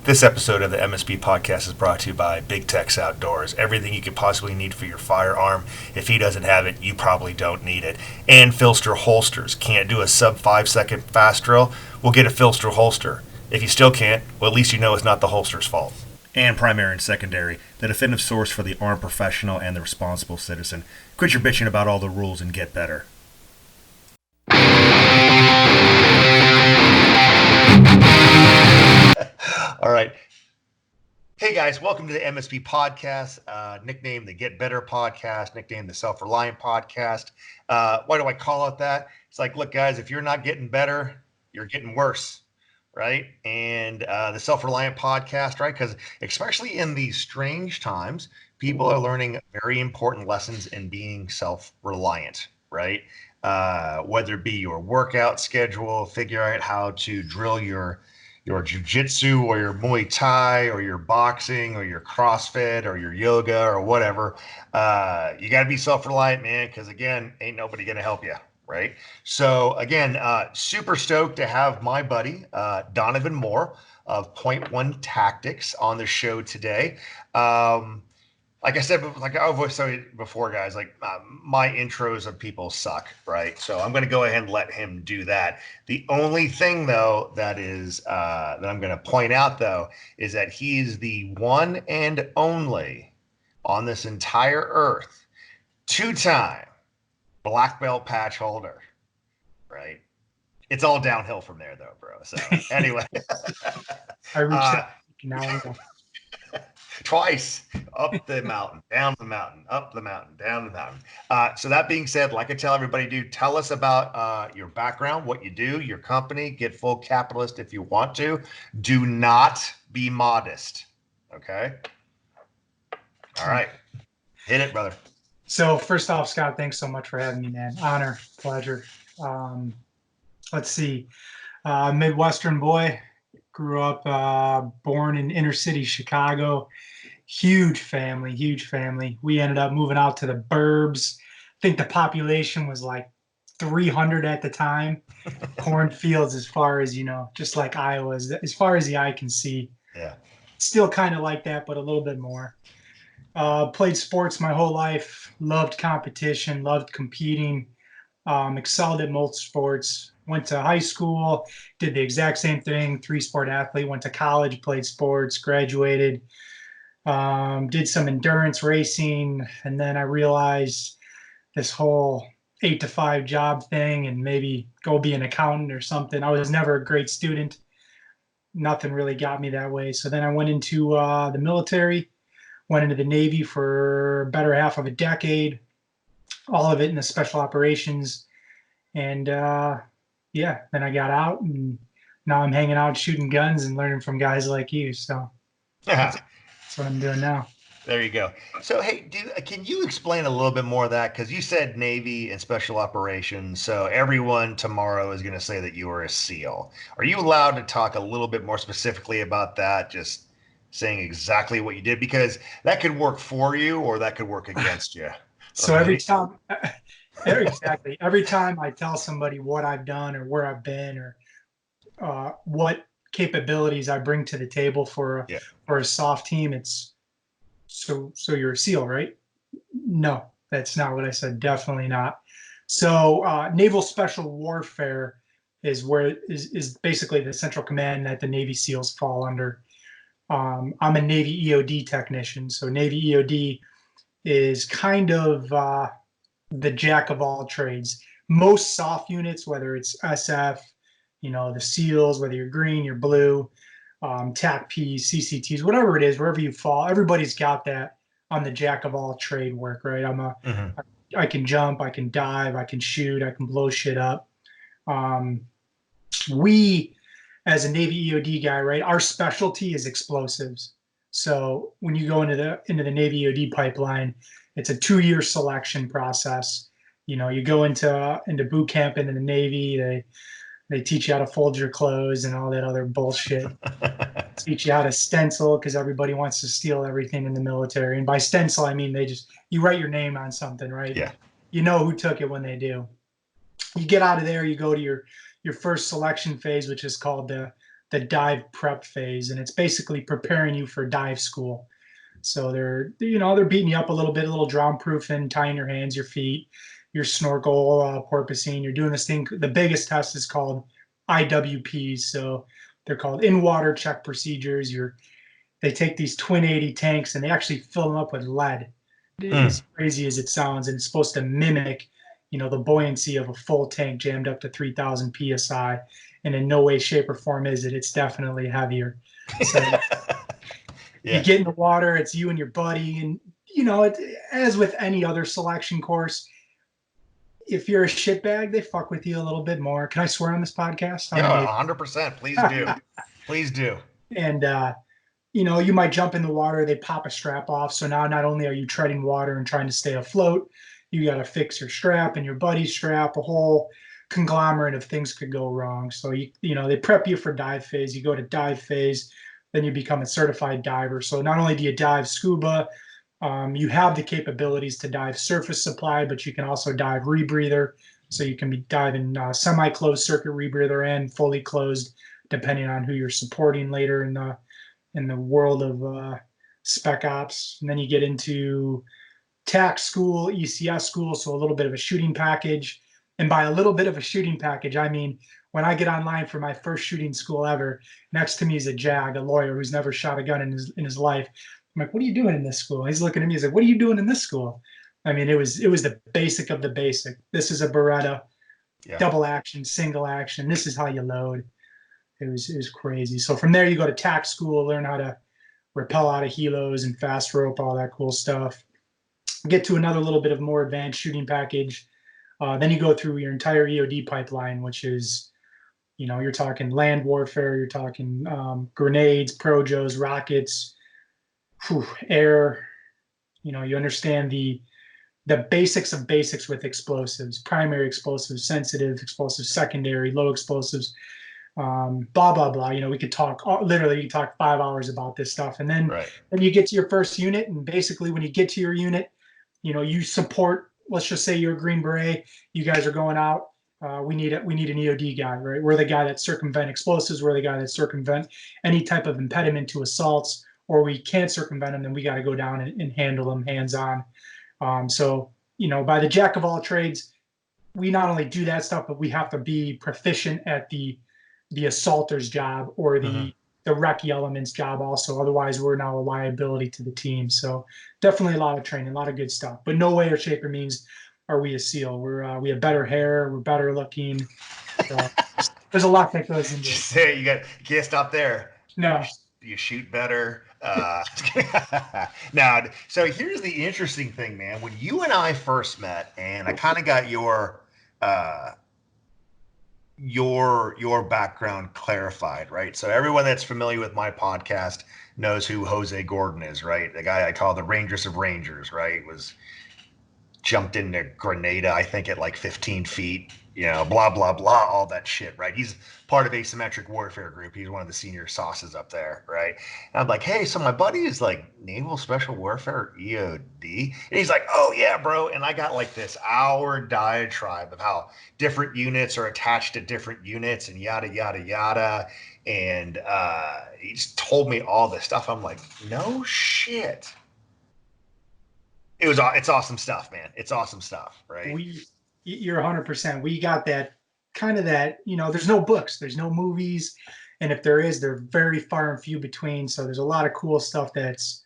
This episode of the MSP podcast is brought to you by Big Tex Outdoors. Everything you could possibly need for your firearm. If he doesn't have it, you probably don't need it. And PHLster holsters. Can't do a sub 5-second fast drill? We'll get a PHLster holster. If you still can't, well, at least you know it's not the holster's fault. And primary and secondary, the definitive source for the armed professional and the responsible citizen. Quit your bitching about all the rules and get better. All right. Hey guys, welcome to the MSP podcast, nicknamed the Get Better podcast, nicknamed the Self-Reliant podcast. Why do I call it that? It's like, look guys, if you're not getting better, you're getting worse, right? And the Self-Reliant podcast, right? Because especially in these strange times, people are learning very important lessons in being self-reliant, right? Whether it be your workout schedule, figure out how to drill your Jiu-Jitsu or your Muay Thai or your boxing or your CrossFit or your yoga or whatever. You got to be self-reliant, man, because, again, ain't nobody going to help you, right? So, again, super stoked to have my buddy, Donovan Moore of Point One Tactics on the show today. Like I said, like I always said before, guys, like my intros of people suck, right? So I'm going to go ahead and let him do that. The only thing, though, that I'm going to point out, though, is that he's the one and only on this entire earth two-time black belt patch holder, right? It's all downhill from there, though, bro. So anyway, I reached that now. Twice, up the mountain, down the mountain, up the mountain, down the mountain. So that being said, like I tell everybody, tell us about your background, what you do, your company. Get full capitalist if you want to. Do not be modest. Okay. All right. Hit it, brother. So first off, Scott, thanks so much for having me, man. Honor, pleasure. Let's see. Midwestern boy. Grew up, born in inner city Chicago. Huge family. We ended up moving out to the burbs. I think the population was like 300 at the time. Cornfields as far as, just like Iowa, as far as the eye can see. Yeah. Still kind of like that, but a little bit more. Played sports my whole life. Loved competition, loved competing. Excelled at most sports. Went to high school, did the exact same thing, 3-sport athlete. Went to college, played sports, graduated, did some endurance racing, and then I realized this whole 8-to-5 job thing and maybe go be an accountant or something. I was never a great student. Nothing really got me that way. So then I went into the military, went into the Navy for a better half of a decade, all of it in the special operations. And then I got out, and now I'm hanging out shooting guns and learning from guys like you. So that's what I'm doing now. There you go. So, hey, can you explain a little bit more of that? Because you said Navy and special operations. So everyone tomorrow is going to say that you are a SEAL. Are you allowed to talk a little bit more specifically about that? Just saying exactly what you did, because that could work for you or that could work against you. So every time I tell somebody what I've done or where I've been or what capabilities I bring to the table for a soft team, it's so you're a SEAL, right? No, that's not what I said. Definitely not. So Naval Special Warfare is where is basically the central command that the Navy SEALs fall under. I'm a Navy EOD technician. So Navy EOD is kind of the jack of all trades. Most soft units, whether it's SF, the SEALs, whether you're green, you're blue, TACPs, CCTs, whatever it is, wherever you fall, everybody's got that on the jack of all trade work, right? I can jump, I can dive, I can shoot, I can blow shit up. We, as a Navy EOD guy, right, our specialty is explosives. So when you go into the Navy EOD pipeline, it's a 2-year selection process. You go into boot camp into the Navy. They teach you how to fold your clothes and all that other bullshit. Teach you how to stencil, because everybody wants to steal everything in the military. And by stencil, I mean you write your name on something, right? Yeah. You know who took it when they do. You get out of there, you go to your first selection phase, which is called the the dive prep phase, and it's basically preparing you for dive school. So they're beating you up a little drown proofing, tying your hands, your feet, your snorkel, porpoising. You're doing this thing. The biggest test is called IWPs. So they're called in-water check procedures. They take these twin 80 tanks and they actually fill them up with lead. As crazy as it sounds, and it's supposed to mimic, the buoyancy of a full tank jammed up to 3,000 psi. And in no way, shape, or form is it. It's definitely heavier. So you get in the water, it's you and your buddy, and as with any other selection course, if you're a shitbag, they fuck with you a little bit more. Can I swear on this podcast? Yeah, 100%. Please do. Please do. And you might jump in the water, they pop a strap off. So now not only are you treading water and trying to stay afloat, you got to fix your strap and your buddy's strap. A whole conglomerate of things could go wrong. So they prep you for dive phase. You go to dive phase, then you become a certified diver. So not only do you dive scuba, you have the capabilities to dive surface supply, but you can also dive rebreather. So you can be diving semi-closed circuit rebreather and fully closed, depending on who you're supporting later in the world of spec ops. And then you get into TAC school, ECS school, so a little bit of a shooting package. And by a little bit of a shooting package, I mean, when I get online for my first shooting school ever, next to me is a lawyer who's never shot a gun in his life. I'm like, what are you doing in this school? He's looking at me, he's like, what are you doing in this school? I mean, it was the basic of the basic. This is a Beretta, double action, single action. This is how you load. It was crazy. So from there, you go to TAC school, learn how to rappel out of helos and fast rope, all that cool stuff. Get to another little bit of more advanced shooting package. Then you go through your entire EOD pipeline, which is, you're talking land warfare, you're talking grenades, projos, rockets, air. You understand the basics of basics with explosives, primary explosives, sensitive explosives, secondary, low explosives, blah, blah, blah. We could talk, literally, you could talk 5 hours about this stuff. And then, then you get to your first unit. And basically, when you get to your unit, you support, let's just say you're a Green Beret, you guys are going out. We need an EOD guy, right? We're the guy that circumvent explosives. We're the guy that circumvent any type of impediment to assaults, or we can't circumvent them, then we got to go down and handle them hands-on. So, by the jack of all trades, we not only do that stuff, but we have to be proficient at the assaulter's job or the recce element's job also. Otherwise, we're now a liability to the team. So definitely a lot of training, a lot of good stuff. But no way or shape or means are we a SEAL. We have better hair. We're better looking. So there's a lot that goes into it. You can't stop there. No. You shoot better. Now, so here's the interesting thing, man. When you and I first met, and I kind of got your background clarified, right? So everyone that's familiar with my podcast knows who Jose Gordon is, right? The guy I call the Rangers of Rangers, right? Jumped into Grenada, I think, at like 15 feet, blah, blah, blah, all that shit, right? He's part of Asymmetric Warfare Group. He's one of the senior sauces up there, right? And I'm like, hey, so my buddy is like Naval Special Warfare, EOD. And he's like, oh, yeah, bro. And I got like this hour diatribe of how different units are attached to different units and yada, yada, yada. And he just told me all this stuff. I'm like, no shit. It's awesome stuff, man. It's awesome stuff, right? You're 100%. We got that kind of that, there's no books, there's no movies. And if there is, they're very far and few between. So there's a lot of cool stuff that's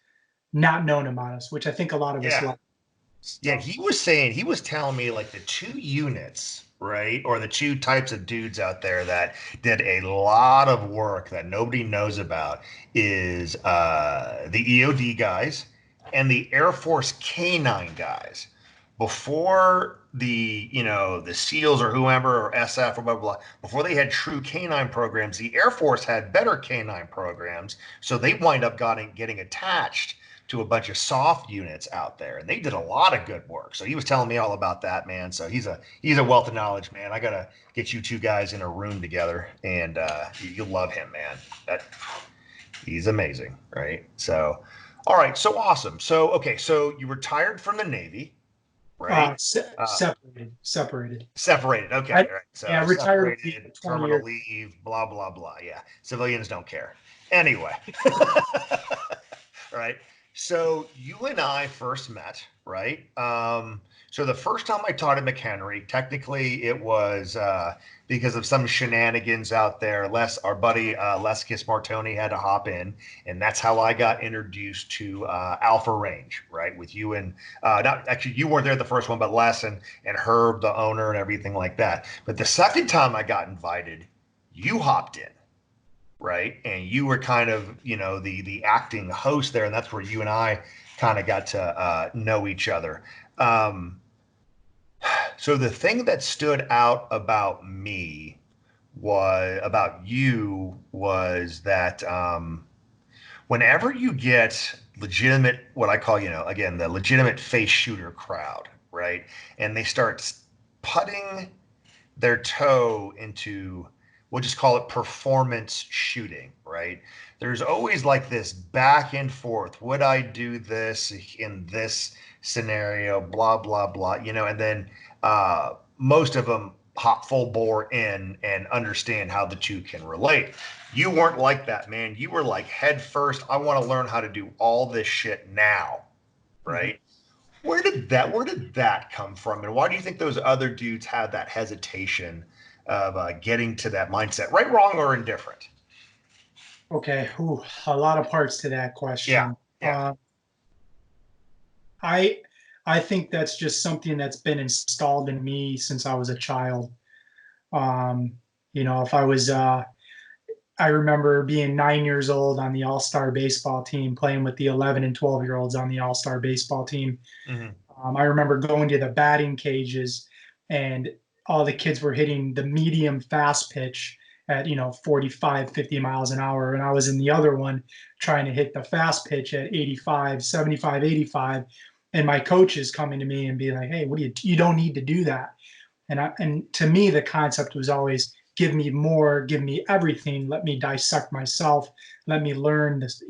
not known about us, which I think a lot of us like. Yeah, he was telling me like the two units, right? Or the two types of dudes out there that did a lot of work that nobody knows about is the EOD guys and the Air Force K9 guys. Before the SEALs or whoever or SF or blah, blah, blah, before they had true K9 programs, the Air Force had better K9 programs. So they wind up getting attached to a bunch of soft units out there. And they did a lot of good work. So he was telling me all about that, man. So he's a wealth of knowledge, man. I got to get you two guys in a room together and you'll love him, man. He's amazing, right? So, all right. So awesome. So, okay. So you retired from the Navy, right? Separated. Separated. Okay. I, All right. So yeah, retired separated, for 20 terminal years. leave, blah, blah, blah. Yeah. Civilians don't care. Anyway. Right. So you and I first met, right? So the first time I taught at McHenry, technically it was because of some shenanigans out there. Our buddy Les Martoni had to hop in, and that's how I got introduced to Alpha Range, right? With you and not actually you weren't there the first one, but Les and Herb, the owner, and everything like that. But the second time I got invited, you hopped in, right? And you were kind of, the acting host there, and that's where you and I kind of got to know each other. So the thing that stood out about you was that whenever you get legitimate, what I call, again, the legitimate face shooter crowd, right? And they start putting their toe into, we'll just call it performance shooting, right? There's always like this back and forth. Would I do this in this scenario? Blah, blah, blah, and then most of them hop full bore in and understand how the two can relate. You weren't like that, man. You were like head first. I want to learn how to do all this shit now, right? Mm-hmm. Where did that come from, and why do you think those other dudes had that hesitation of getting to that mindset, right, wrong, or indifferent? Okay, a lot of parts to that question. Yeah. I think that's just something that's been installed in me since I was a child. Um, if I remember being 9 years old on the All-Star baseball team, playing with the 11 and 12-year-olds on the All-Star baseball team. Mm-hmm. I remember going to the batting cages, and all the kids were hitting the medium fast pitch at 45, 50 miles an hour, and I was in the other one trying to hit the fast pitch at 85, 75, 85, and my coach is coming to me and being like, hey, you don't need to do that. And to me, the concept was always, give me more, give me everything, let me dissect myself, let me learn this,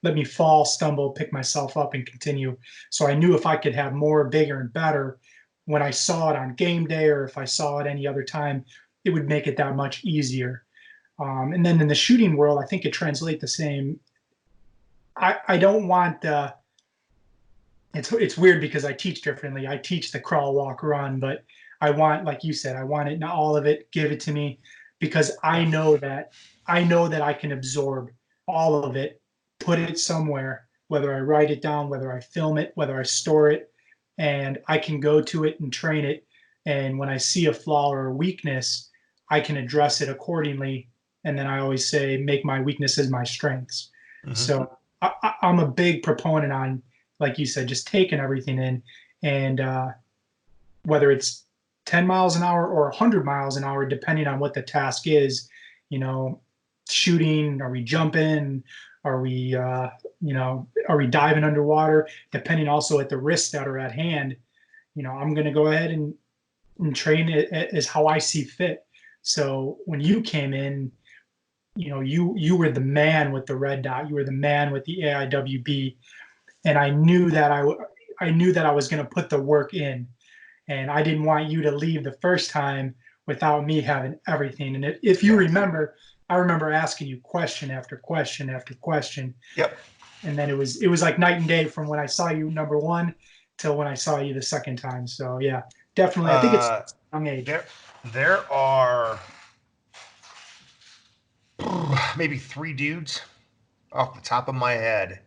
let me fall, stumble, pick myself up and continue. So I knew if I could have more, bigger, and better, when I saw it on game day, or if I saw it any other time, it would make it that much easier. And then in the shooting world, I think it translates the same. I don't want it's weird because I teach differently. I teach the crawl, walk, run, but I want, like you said, I want it, not all of it, give it to me, because I know that I can absorb all of it, put it somewhere, whether I write it down, whether I film it, whether I store it, and I can go to it and train it. And when I see a flaw or a weakness, I can address it accordingly. And then I always say, make my weaknesses my strengths. Mm-hmm. So I'm a big proponent on, like you said, just taking everything in, and whether it's 10 miles an hour or 100 miles an hour, depending on what the task is, shooting, are we jumping, are we, are we diving underwater, depending also at the risks that are at hand, I'm going to go ahead and train it as how I see fit. So when you came in, you were the man with the red dot, you were the man with the AIWB. And I knew that I was going to put the work in, and I didn't want you to leave the first time without me having everything. And if you remember, I remember asking you question after question after question. Yep. And then it was like night and day from when I saw you number one till when I saw you the second time. So yeah, definitely. I think it's young age. There are maybe 3 dudes off the top of my head,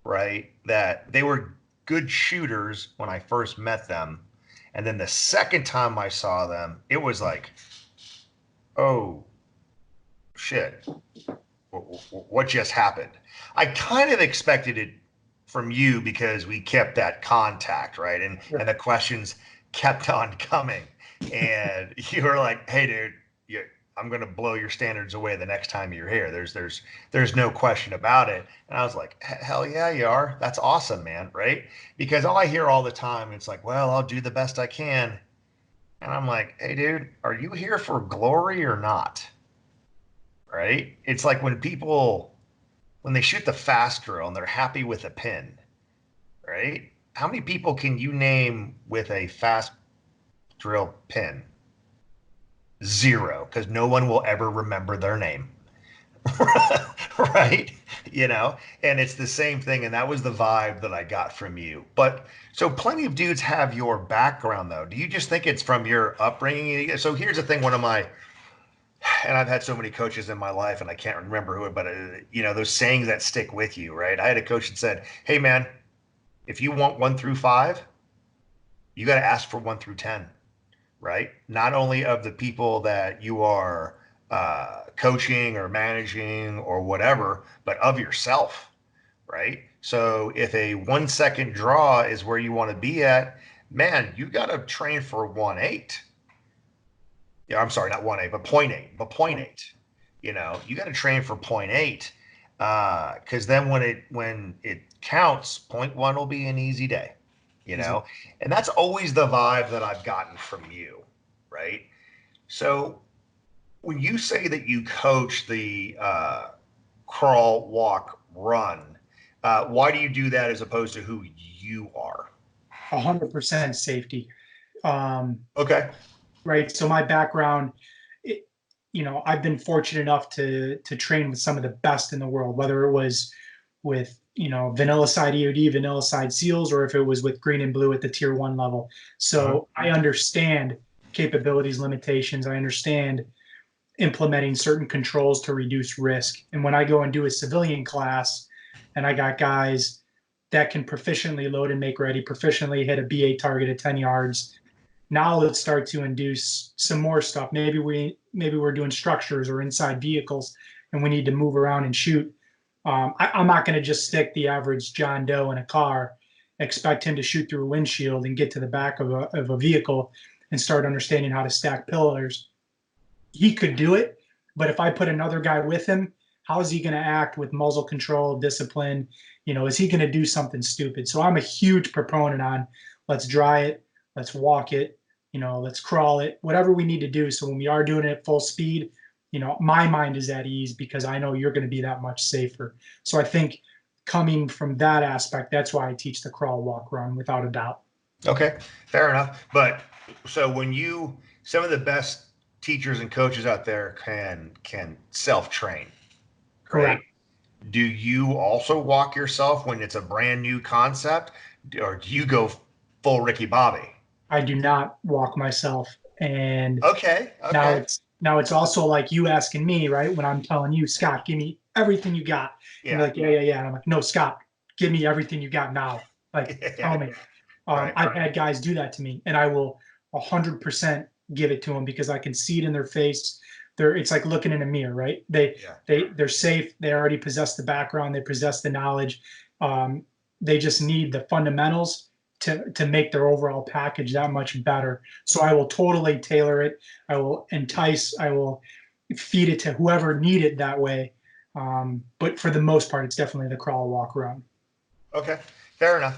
right, that they were good shooters when I first met them. And then the second time I saw them, it was like, oh, shit, what just happened? I kind of expected it from you because we kept that contact, right? And the questions kept on coming. And you were like, hey, dude, I'm going to blow your standards away the next time you're here. There's no question about it. And I was like, hell yeah, you are. That's awesome, man. Right? Because all I hear all the time, it's like, well, I'll do the best I can. And I'm like, hey, dude, are you here for glory or not? Right? It's like when they shoot the fast drill and they're happy with a pin, right? how many people can you name with a fast drill pin? Zero, because no one will ever remember their name. Right? And it's the same thing. And that was the vibe that I got from you. But so plenty of dudes have your background, though. Do you just think it's from your upbringing? So here's the thing. And I've had so many coaches in my life, and I can't remember who, but those sayings that stick with you, right? I had a coach that said, "Hey, man, if you want 1 through 5, you got to ask for 1 through 10, right? Not only of the people that you are coaching or managing or whatever, but of yourself, right? So if a 1 second draw is where you want to be at, man, you got to train for 1.8. Yeah, I'm sorry, not 1.8, but 0.8, but 0.8. You got to train for 0.8, because then when it counts, 0.1 will be an easy day, and that's always the vibe that I've gotten from you, right? So when you say that you coach the crawl, walk, run, why do you do that as opposed to who you are? 100% safety. Okay. Right. So my background, I've been fortunate enough to train with some of the best in the world, whether it was with, vanilla side EOD, vanilla side SEALs, or if it was with green and blue at the tier 1 level. So I understand capabilities, limitations. I understand implementing certain controls to reduce risk. And when I go and do a civilian class, and I got guys that can proficiently load and make ready, proficiently hit a B8 target at 10 yards. Now let's start to induce some more stuff. Maybe we're doing structures or inside vehicles, and we need to move around and shoot. I'm not going to just stick the average John Doe in a car, expect him to shoot through a windshield and get to the back of a vehicle and start understanding how to stack pillars. He could do it, but if I put another guy with him, how is he going to act with muzzle control, discipline? Is he going to do something stupid? So I'm a huge proponent on let's dry it, let's walk it, let's crawl it, whatever we need to do. So when we are doing it at full speed, my mind is at ease because I know you're going to be that much safer. So I think coming from that aspect, that's why I teach the crawl, walk, run without a doubt. Okay, fair enough. But so some of the best teachers and coaches out there can self-train, Correct. Right? Do you also walk yourself when it's a brand new concept, or do you go full Ricky Bobby? I do not walk myself. And Okay. now it's also like you asking me, right? When I'm telling you, Scott, give me everything you got. Yeah. And you're like, yeah. And I'm like, no, Scott, give me everything you got now. Like, tell me. I've had guys do that to me, and I will 100% give it to them because I can see it in their face. It's like looking in a mirror, right? They're safe. They already possess the background. They possess the knowledge. They just need the fundamentals to make their overall package that much better. So I will totally tailor it. I will entice. I will feed it to whoever need it that way. But for the most part, it's definitely the crawl, walk, run. Okay. Fair enough.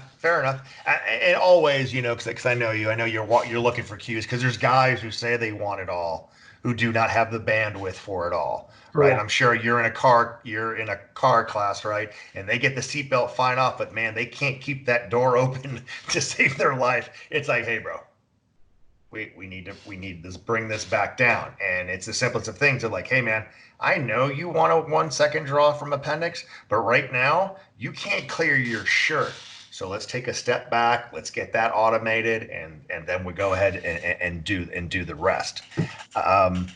And always, because I know you're looking for cues, because there's guys who say they want it all, who do not have the bandwidth for it all, right? I'm sure you're in a car class, right? And they get the seatbelt fine off, but man, they can't keep that door open to save their life. It's like, hey, bro, we need to bring this back down. And it's the simplest of things. They're like, hey, man, I know you want a 1 second draw from appendix, but right now you can't clear your shirt. So let's take a step back. Let's get that automated, and then we go ahead and do the rest. All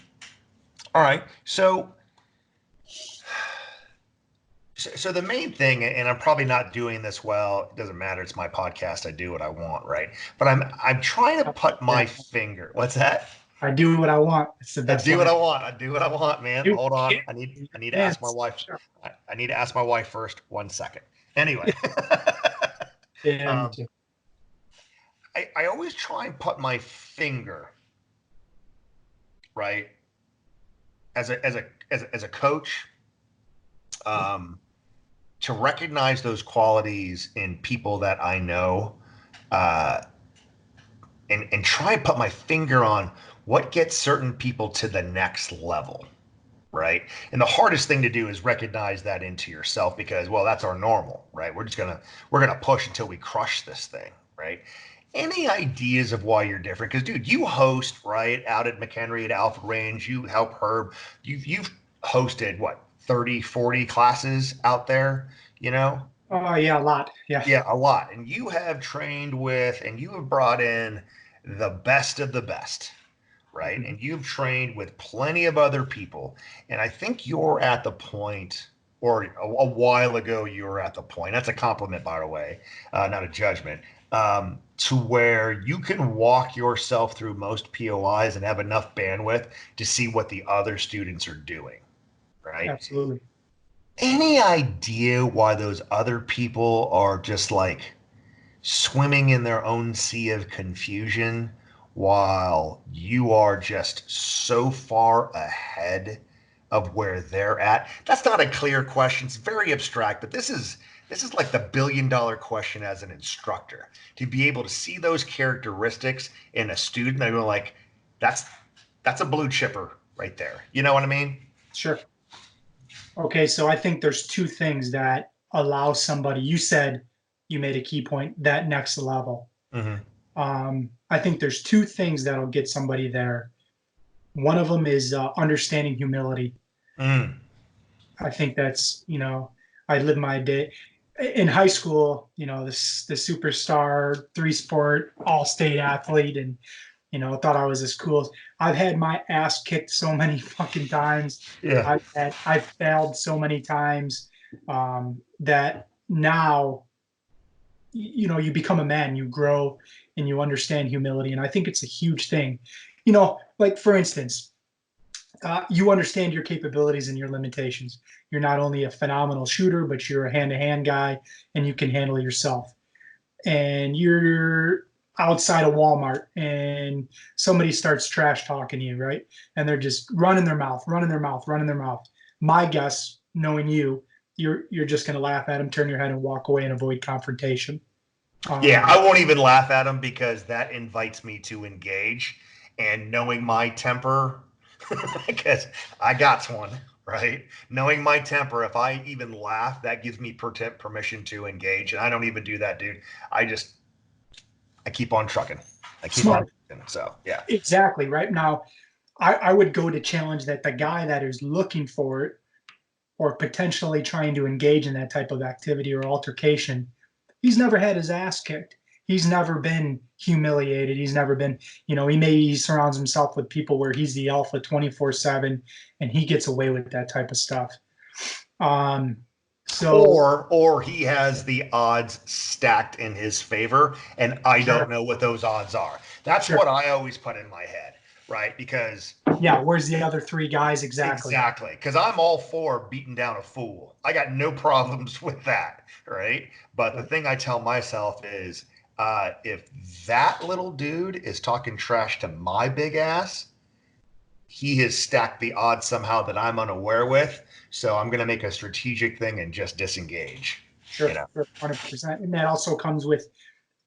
right. So the main thing, and I'm probably not doing this well. It doesn't matter. It's my podcast. I do what I want, right? But I'm trying to put my finger. What's that? I do what I want. It's the best. I do what I want, man. Hold on. I need to ask my wife. Sure. I need to ask my wife first. 1 second. Anyway. Yeah, I always try and put my finger right as a coach, to recognize those qualities in people that I know, and try and put my finger on what gets certain people to the next level, right? And the hardest thing to do is recognize that into yourself because, well, that's our normal, right? We're gonna push until we crush this thing, right? Any ideas of why you're different? Because, dude, you host, right, out at McHenry at Alpha Range. You help Herb. You've hosted what, 30, 40 classes out there, you know? Oh, yeah, a lot. Yeah. Yeah, a lot. And you have trained with and you have brought in the best of the best, right? Mhm. And you've trained with plenty of other people. And I think you're at the point, or a while ago, you were at the point. That's a compliment, by the way, not a judgment. To where you can walk yourself through most POIs and have enough bandwidth to see what the other students are doing, right? Absolutely. Any idea why those other people are just like swimming in their own sea of confusion while you are just so far ahead of where they're at? That's not a clear question. It's very abstract, but this is like the $1 billion question as an instructor, to be able to see those characteristics in a student. I go like, that's a blue chipper right there. You know what I mean? Sure. Okay, so I think there's two things that allow somebody, you said, you made a key point, that next level. Mm-hmm. I think there's two things that'll get somebody there. One of them is understanding humility. Mm. I think that's, I live my day in high school, the superstar, three sport, all state athlete, and, thought I was as cool as I've had my ass kicked so many fucking times. Yeah. I've failed so many times that now, you become a man, you grow and you understand humility. And I think it's a huge thing, like for instance, you understand your capabilities and your limitations. You're not only a phenomenal shooter, but you're a hand-to-hand guy and you can handle yourself. And you're outside of Walmart and somebody starts trash talking to you, right? And they're just running their mouth, running their mouth, running their mouth. My guess, knowing you're just going to laugh at them, turn your head and walk away and avoid confrontation. Yeah, I won't even laugh at them because that invites me to engage. And knowing my temper, because I got one, right? Knowing my temper, if I even laugh, that gives me permission to engage. And I don't even do that, dude. I keep on trucking. I keep Smart. on trucking. So, yeah. Exactly. Right now, I would go to challenge that the guy that is looking for it or potentially trying to engage in that type of activity or altercation, he's never had his ass kicked. He's never been humiliated. He's never been, he surrounds himself with people where he's the alpha 24/7 and he gets away with that type of stuff. Or he has the odds stacked in his favor, and I don't know what those odds are. That's what I always put in my head, right? Because where's the other three guys exactly? Exactly, because I'm all for beating down a fool. I got no problems with that, right? But the thing I tell myself is, if that little dude is talking trash to my big ass, he has stacked the odds somehow that I'm unaware with. So I'm going to make a strategic thing and just disengage. Sure, 100%. And that also comes with,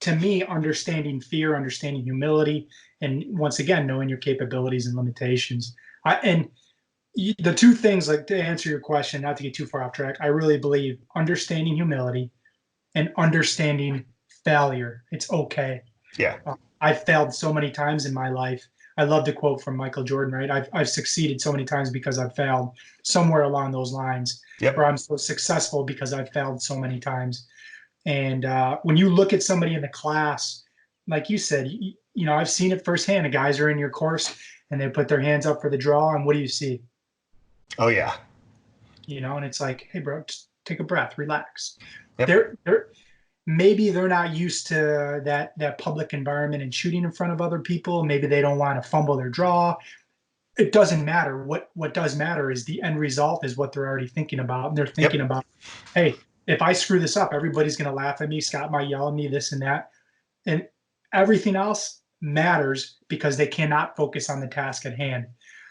to me, understanding fear, understanding humility, and once again, knowing your capabilities and limitations. The two things, like to answer your question, not to get too far off track, I really believe understanding humility and understanding failure. It's okay. Yeah. I've failed so many times in my life. I love the quote from Michael Jordan, right? I've succeeded so many times because I've failed, somewhere along those lines. Yep. Or I'm so successful because I've failed so many times. And when you look at somebody in the class, like you said, I've seen it firsthand. The guys are in your course and they put their hands up for the draw, and what do you see? Oh, yeah. And it's like, hey, bro, just take a breath, relax. Yep. Maybe they're not used to that public environment and shooting in front of other people. Maybe they don't want to fumble their draw. It doesn't matter. What does matter is the end result is what they're already thinking about. And they're thinking about, hey, if I screw this up, everybody's going to laugh at me. Scott might yell at me, this and that. And everything else matters because they cannot focus on the task at hand.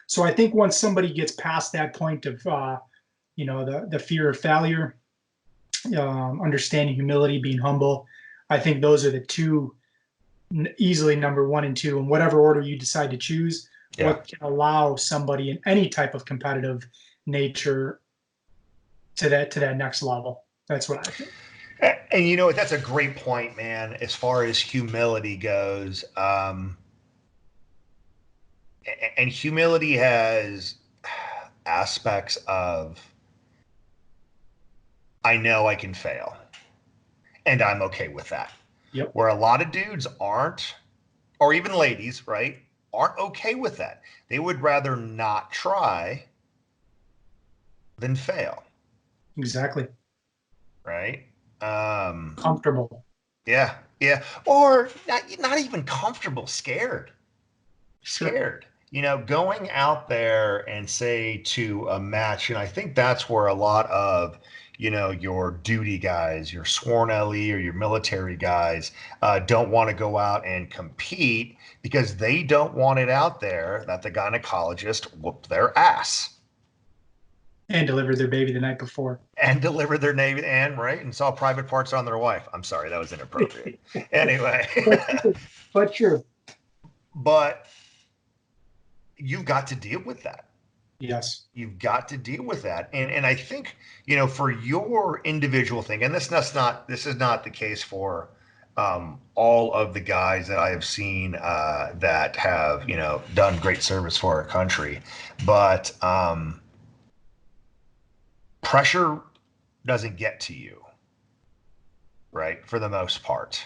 So I think once somebody gets past that point of, the fear of failure, understanding humility, being humble, I think those are the two easily number 1 and 2, in whatever order you decide to choose. Yeah. What can allow somebody in any type of competitive nature to that next level? That's what I think. And you know what? That's a great point, man. As far as humility goes, and humility has aspects of I know I can fail, and I'm okay with that. Yep. Where a lot of dudes aren't, or even ladies, right, aren't okay with that. They would rather not try than fail. Exactly. Right. Comfortable. Yeah. Yeah. Or not even comfortable, scared. Sure. Scared. You know, going out there and say to a match, and I think that's where a lot of, you know, your duty guys, your sworn LE or your military guys don't want to go out and compete because they don't want it out there that the gynecologist whooped their ass. And delivered their baby the night before. And delivered their name and saw private parts on their wife. I'm sorry, that was inappropriate. Anyway. But sure. But you've got to deal with that. Yes. You've got to deal with that. And I think, you know, for your individual thing, and this is not the case for all of the guys that I have seen that have, you know, done great service for our country, but pressure doesn't get to you, right? For the most part.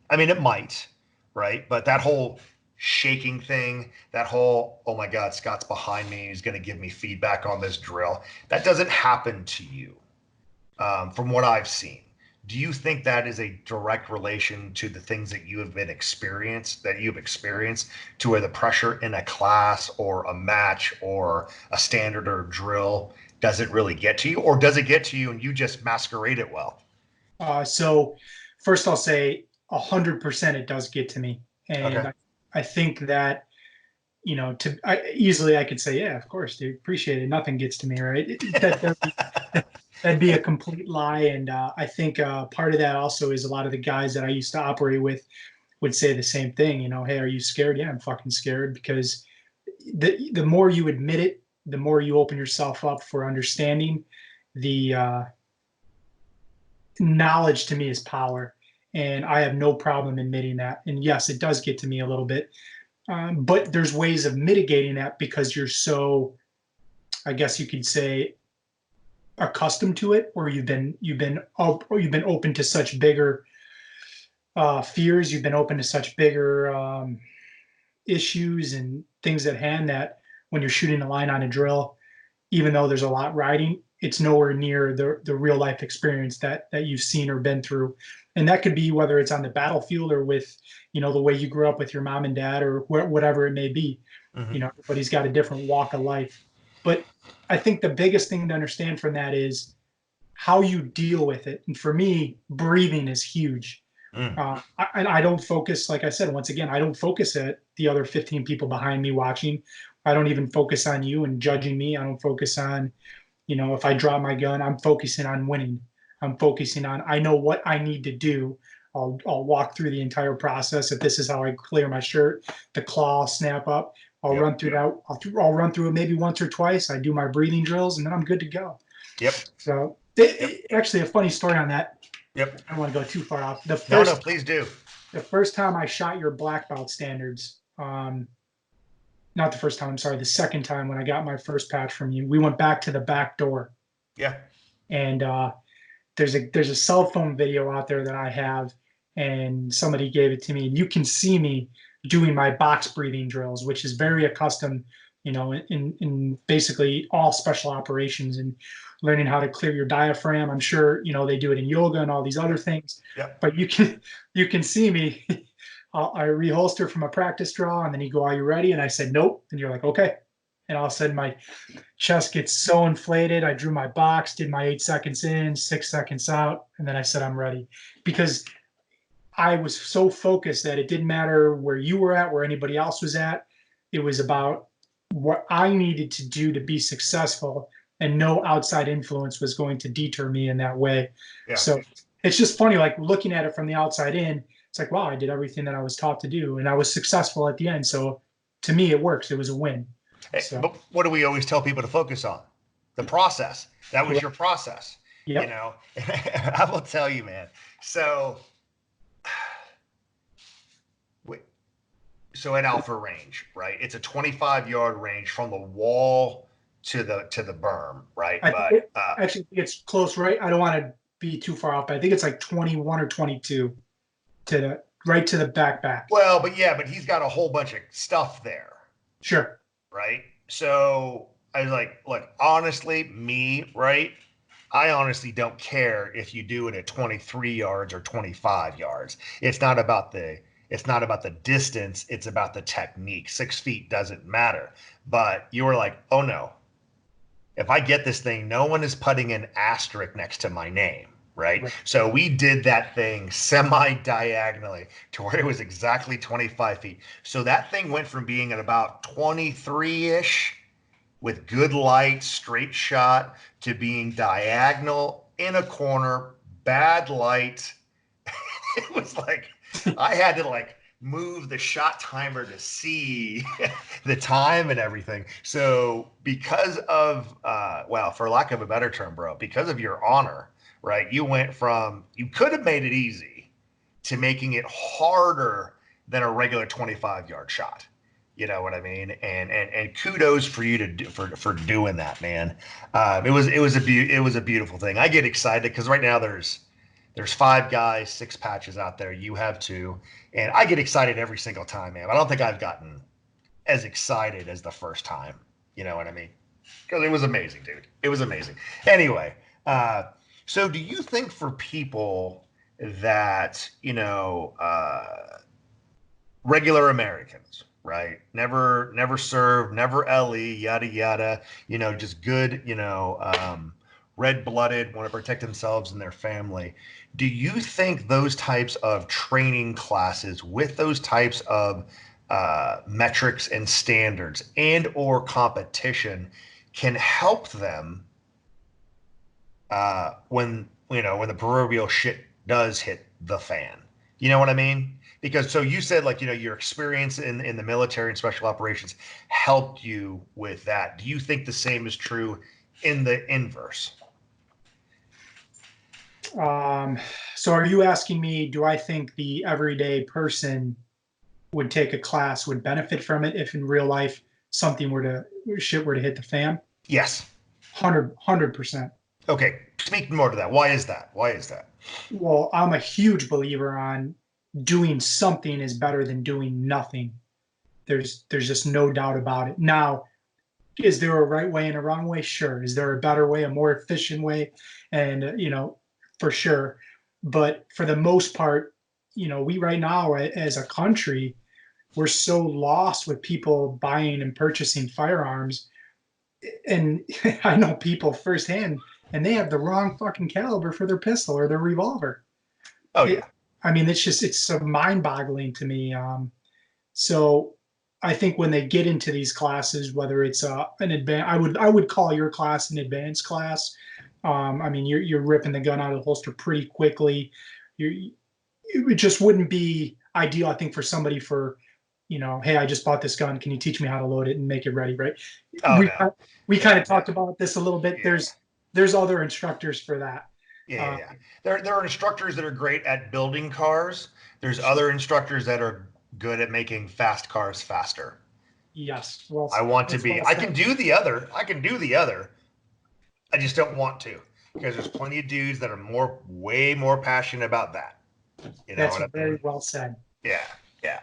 I mean, it might, right? But that whole shaking thing, that whole, oh my God, Scott's behind me, he's going to give me feedback on this drill, that doesn't happen to you from what I've seen. Do you think that is a direct relation to the things that you have experienced to where the pressure in a class or a match or a standard or drill doesn't really get to you, or does it get to you and you just masquerade it well? So first I'll say 100% it does get to me. And Okay. I think that, you know, easily I could say, yeah, of course, dude, appreciate it. Nothing gets to me, right? That'd be a complete lie. And I think part of that also is a lot of the guys that I used to operate with would say the same thing. You know, hey, are you scared? Yeah, I'm fucking scared, because the more you admit it, the more you open yourself up for understanding. The knowledge to me is power, and I have no problem admitting that. And yes, it does get to me a little bit, but there's ways of mitigating that because you're so, I guess you could say, accustomed to it, or you've been open to such bigger fears. You've been open to such bigger issues and things at hand that when you're shooting a line on a drill, even though there's a lot riding, it's nowhere near the real life experience that you've seen or been through. And that could be whether it's on the battlefield or with, you know, the way you grew up with your mom and dad or whatever it may be. Mm-hmm. You know, everybody's got a different walk of life. But I think the biggest thing to understand from that is how you deal with it. And for me, breathing is huge. I don't focus, like I said, once again, I don't focus at the other 15 people behind me watching. I don't even focus on you and judging me. I don't focus on, you know, if I drop my gun, I'm focusing on winning. I'm focusing on, I know what I need to do. I'll walk through the entire process. If this is how I clear my shirt, the claw snap up, I'll run through that. I'll run through it maybe once or twice. I do my breathing drills and then I'm good to go. Yep. So actually a funny story on that. Yep. I don't want to go too far off. No, please do. The first time I shot your black belt standards, not the first time, I'm sorry, the second time when I got my first patch from you, we went back to the back door. Yeah. And there's a cell phone video out there that I have, and somebody gave it to me, and you can see me doing my box breathing drills, which is very accustomed, you know, in basically all special operations and learning how to clear your diaphragm. I'm sure, you know, they do it in yoga and all these other things. Yeah. But you can see me. I reholster from a practice draw, and then you go, "Are you ready?" And I said, "Nope." And you're like, "Okay." And all of a sudden, my chest gets so inflated. I drew my box, did my 8 seconds in, 6 seconds out, and then I said, "I'm ready," because I was so focused that it didn't matter where you were at, where anybody else was at. It was about what I needed to do to be successful, and no outside influence was going to deter me in that way. Yeah. So it's just funny, like looking at it from the outside in, it's like, wow, I did everything that I was taught to do, and I was successful at the end. So to me, it works. It was a win. So, but what do we always tell people to focus on? The process. That was your process. yep. You know, I will tell you, man. So at Alpha range, right? It's a 25-yard range from the wall to the berm, right? Actually, it's close, right? I don't want to be too far off, but I think it's like 21 or 22 right to the back. Well, but he's got a whole bunch of stuff there. Sure. Right. So I was like, look, honestly, right? I honestly don't care if you do it at 23 yards or 25 yards. It's not about the distance. It's about the technique. 6 feet doesn't matter. But you were like, oh no, if I get this thing, no one is putting an asterisk next to my name. Right. So we did that thing semi-diagonally to where it was exactly 25 feet. So that thing went from being at about 23-ish with good light, straight shot, to being diagonal in a corner, bad light. It was like I had to like move the shot timer to see the time and everything. So because of, for lack of a better term, bro, because of your honor, right? You went from, you could have made it easy to making it harder than a regular 25-yard shot. You know what I mean? And kudos for you to do for doing that, man. It was a beautiful thing. I get excited because right now there's 5 guys, 6 patches out there. You have 2, and I get excited every single time, man. I don't think I've gotten as excited as the first time. You know what I mean? Because it was amazing, dude. It was amazing. Anyway, so do you think for people that, regular Americans, right? Never served, never LE, yada, yada, just good, red-blooded, want to protect themselves and their family. Do you think those types of training classes with those types of metrics and standards and or competition can help them when the proverbial shit does hit the fan? You know what I mean? Because so you said your experience in the military and special operations helped you with that. Do you think the same is true in the inverse? So are you asking me, do I think the everyday person would take a class, would benefit from it if in real life shit were to hit the fan? Yes. 100%. Okay. Speak more to that. Why is that? Well, I'm a huge believer on doing something is better than doing nothing. There's just no doubt about it. Now, is there a right way and a wrong way? Sure. Is there a better way, a more efficient way? And, for sure. But for the most part, we right now as a country, we're so lost with people buying and purchasing firearms. And I know people firsthand, and they have the wrong fucking caliber for their pistol or their revolver. Oh, yeah. I mean, it's so mind-boggling to me. So I think when they get into these classes, whether it's an advanced, I would call your class an advanced class. I mean, you're ripping the gun out of the holster pretty quickly. It just wouldn't be ideal, I think, for somebody hey, I just bought this gun. Can you teach me how to load it and make it ready? Right. We kind of talked about this a little bit. Yeah. There's other instructors for that. Yeah. There are instructors that are great at building cars. There's other instructors that are good at making fast cars faster. Yes. Well, I can do the other. I just don't want to, because there's plenty of dudes that are way more passionate about that. That's very well said. Yeah.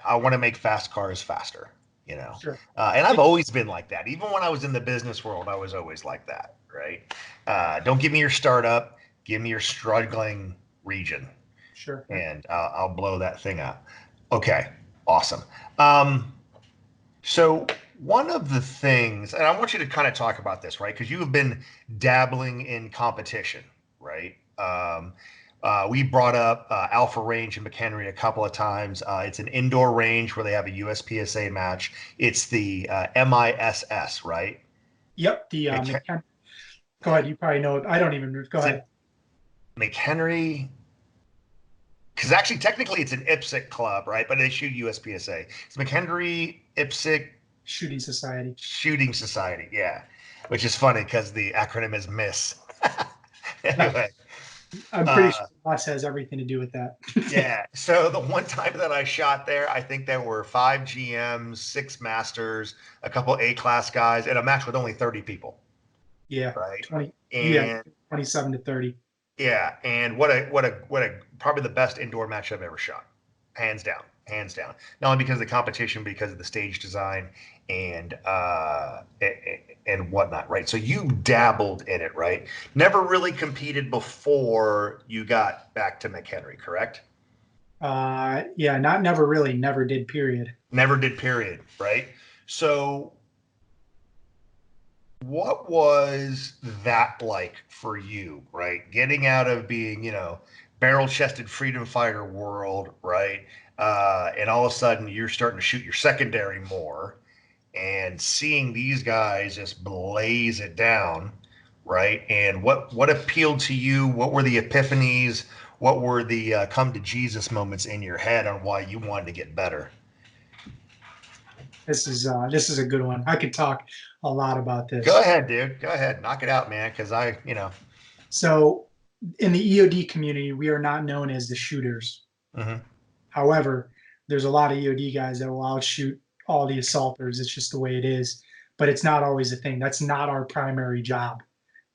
I want to make fast cars faster, Sure. And I've always been like that. Even when I was in the business world, I was always like that, right? Don't give me your startup. Give me your struggling region. Sure. And I'll blow that thing up. Okay. Awesome. So one of the things, and I want you to kind of talk about this, right? Because you have been dabbling in competition, right? We brought up Alpha Range in McHenry a couple of times. It's an indoor range where they have a USPSA match. It's the MISS, right? Yep. The go ahead. You probably know it. I don't even. Go ahead. McHenry. Because actually, technically, it's an IPSC club, right? But they shoot USPSA. It's McHenry, IPSC, Shooting Society. Shooting Society, yeah. Which is funny because the acronym is MISS. Yeah, Anyway, I'm pretty uh, sure Boss has everything to do with that. yeah. So the one time that I shot there, I think there were 5 GMs, 6 masters, a couple A-class guys, and a match with only 30 people, Yeah, right? 20. Yeah, And 27 to 30. yeah, and what a probably the best indoor match I've ever shot, hands down, hands down. Not only because of the competition, because of the stage design and and whatnot, right? So you dabbled in it, right? Never really competed before you got back to McHenry, correct? Yeah, not never really, never did. Period. Never did, period, right? So what was that like for you, right? Getting out of being, barrel chested freedom fighter world, right? And all of a sudden you're starting to shoot your secondary more and seeing these guys just blaze it down, right? And what appealed to you? What were the epiphanies? What were the come to Jesus moments in your head on why you wanted to get better? This is a good one. I could talk a lot about Go this. ahead, dude. Go ahead. Knock it out, man. Because So, in the EOD community, we are not known as the shooters. mhm. However, there's a lot of EOD guys that will outshoot all the assaulters. It's just the way it is. But it's not always a thing. That's not our primary job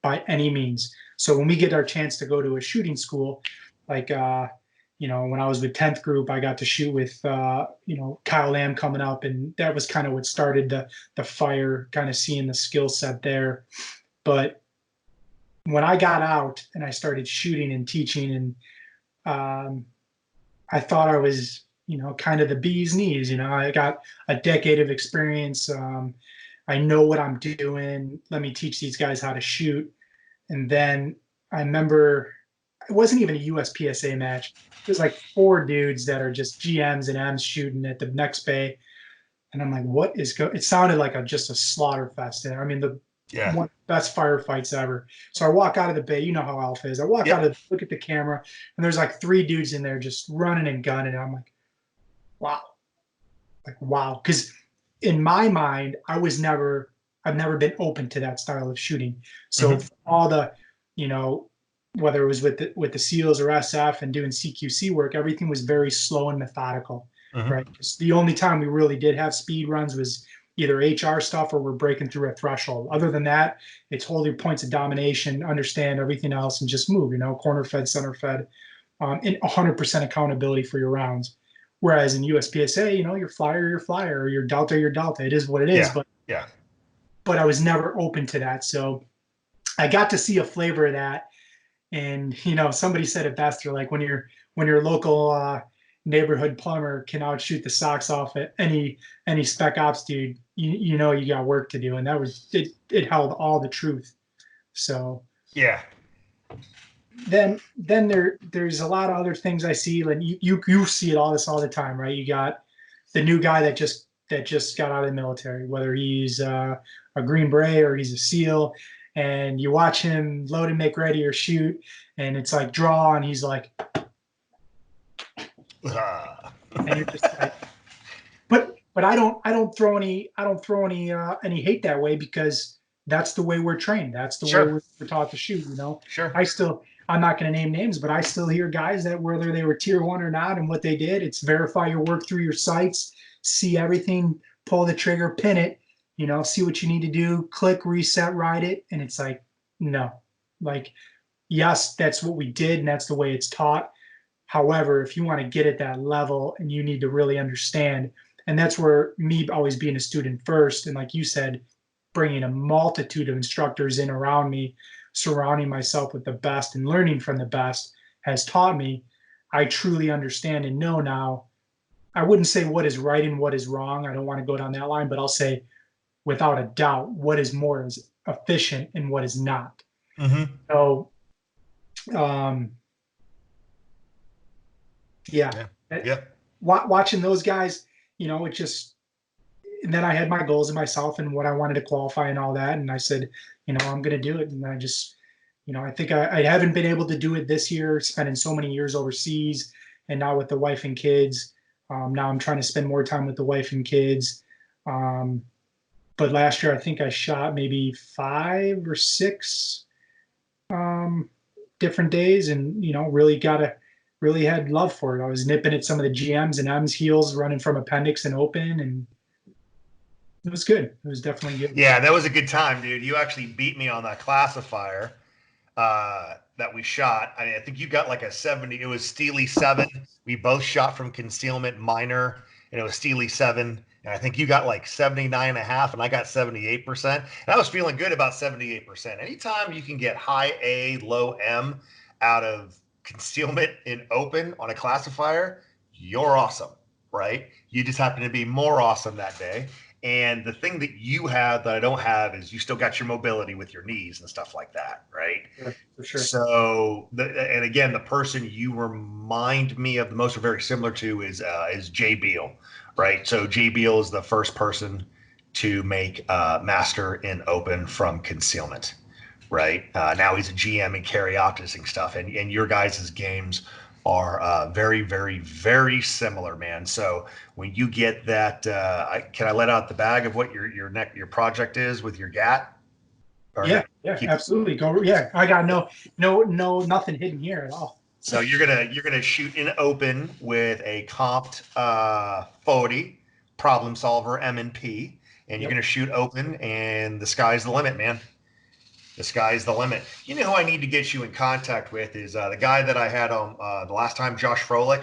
by any means. So when we get our chance to go to a shooting school, like when I was with 10th group, I got to shoot with Kyle Lamb coming up, and that was kind of what started the fire, kind of seeing the skill set there. But when I got out and I started shooting and teaching, and I thought I was, kind of the bee's knees. I got a decade of experience. I know what I'm doing. Let me teach these guys how to shoot. And then I remember it wasn't even a USPSA match. It was like 4 dudes that are just GMs and M's shooting at the next bay. And I'm like, what is it sounded like just a slaughter fest there. I mean, the Yeah. one of the best firefights ever. So I walk out of the bay. You know how Alpha is. I walk out Yep. of look at the camera, and there's like 3 dudes in there just running and gunning. And I'm like, wow. Like, wow. Because in my mind, I've never been open to that style of shooting. So Mhm. all the, you know, whether it was with the SEALs or SF and doing CQC work, everything was very slow and methodical, Mhm. right? Just the only time we really did have speed runs was either HR stuff or we're breaking through a threshold. Other than that, it's hold your points of domination, understand everything else, and just move. Corner fed, center fed, and 100% accountability for your rounds. Whereas in USPSA, you're flyer, or you're Delta, you're Delta. It is what it is. Yeah. But Yeah. I was never open to that. So I got to see a flavor of that. And somebody said it best. They're like, when your local neighborhood plumber can outshoot the socks off at any spec ops dude, you got work to do. And that was it. It held all the truth. So Yeah. then there's a lot of other things I see. Like you see it all the time, right? You got the new guy that just got out of the military, whether he's a Green Beret or he's a SEAL, and you watch him load and make ready or shoot, and it's like draw, and he's like, Ah. and you're just like, but I don't throw any hate that way, because that's the way we're trained. That's the way Sure. we're taught to shoot. Sure. I'm not going to name names, but I still hear guys that whether they were tier 1 or not, and what they did, it's verify your work through your sights, see everything, pull the trigger, pin it, see what you need to do, click, reset, ride it. And it's like, no, like, yes, that's what we did. And that's the way it's taught. However, if you want to get at that level and you need to really understand, and that's where me always being a student first, and like you said, bringing a multitude of instructors in around me, surrounding myself with the best and learning from the best has taught me. I truly understand and know now. I wouldn't say what is right and what is wrong. I don't want to go down that line, but I'll say without a doubt what is more is efficient and what is not. Mm-hmm. So, um, yeah. Yeah. Yep. Watching those guys, it just, and then I had my goals in myself and what I wanted to qualify and all that. And I said, I'm going to do it. And I just, I think I haven't been able to do it this year, spending so many years overseas, and now with the wife and kids. Now I'm trying to spend more time with the wife and kids. but last year I think I shot maybe 5 or 6 different days, and really had love for it. I was nipping at some of the GMs and M's heels, running from appendix and open, and it was good. It was definitely good. Yeah, that was a good time, dude. You actually beat me on that classifier that we shot. I mean, I think you got like a 70. It was Steely 7. We both shot from concealment minor, and it was Steely 7. And I think you got like 79.5, and I got 78%. And I was feeling good about 78%. Anytime you can get high A, low M out of concealment in open on a classifier, you're awesome, right? You just happen to be more awesome that day. And the thing that you have that I don't have is you still got your mobility with your knees and stuff like that, right? Yeah, for sure. So, and again, the person you remind me of the most, or very similar to, is Jay Beal, right? So Jay Beal is the first person to make master in open from concealment, right? Now he's a GM in carry opticing stuff, and your guys' games are very, very, very similar, man. So when you get that, can I let out the bag of what your project is with your GAT? Yeah, absolutely. Go. Yeah, I got no, nothing hidden here at all. So you're gonna shoot in open with a comped 40 problem solver M&P, and you're gonna shoot open, and the sky's the limit, man. The sky's the limit. You know who I need to get you in contact with is the guy that I had on the last time, Josh Froelich,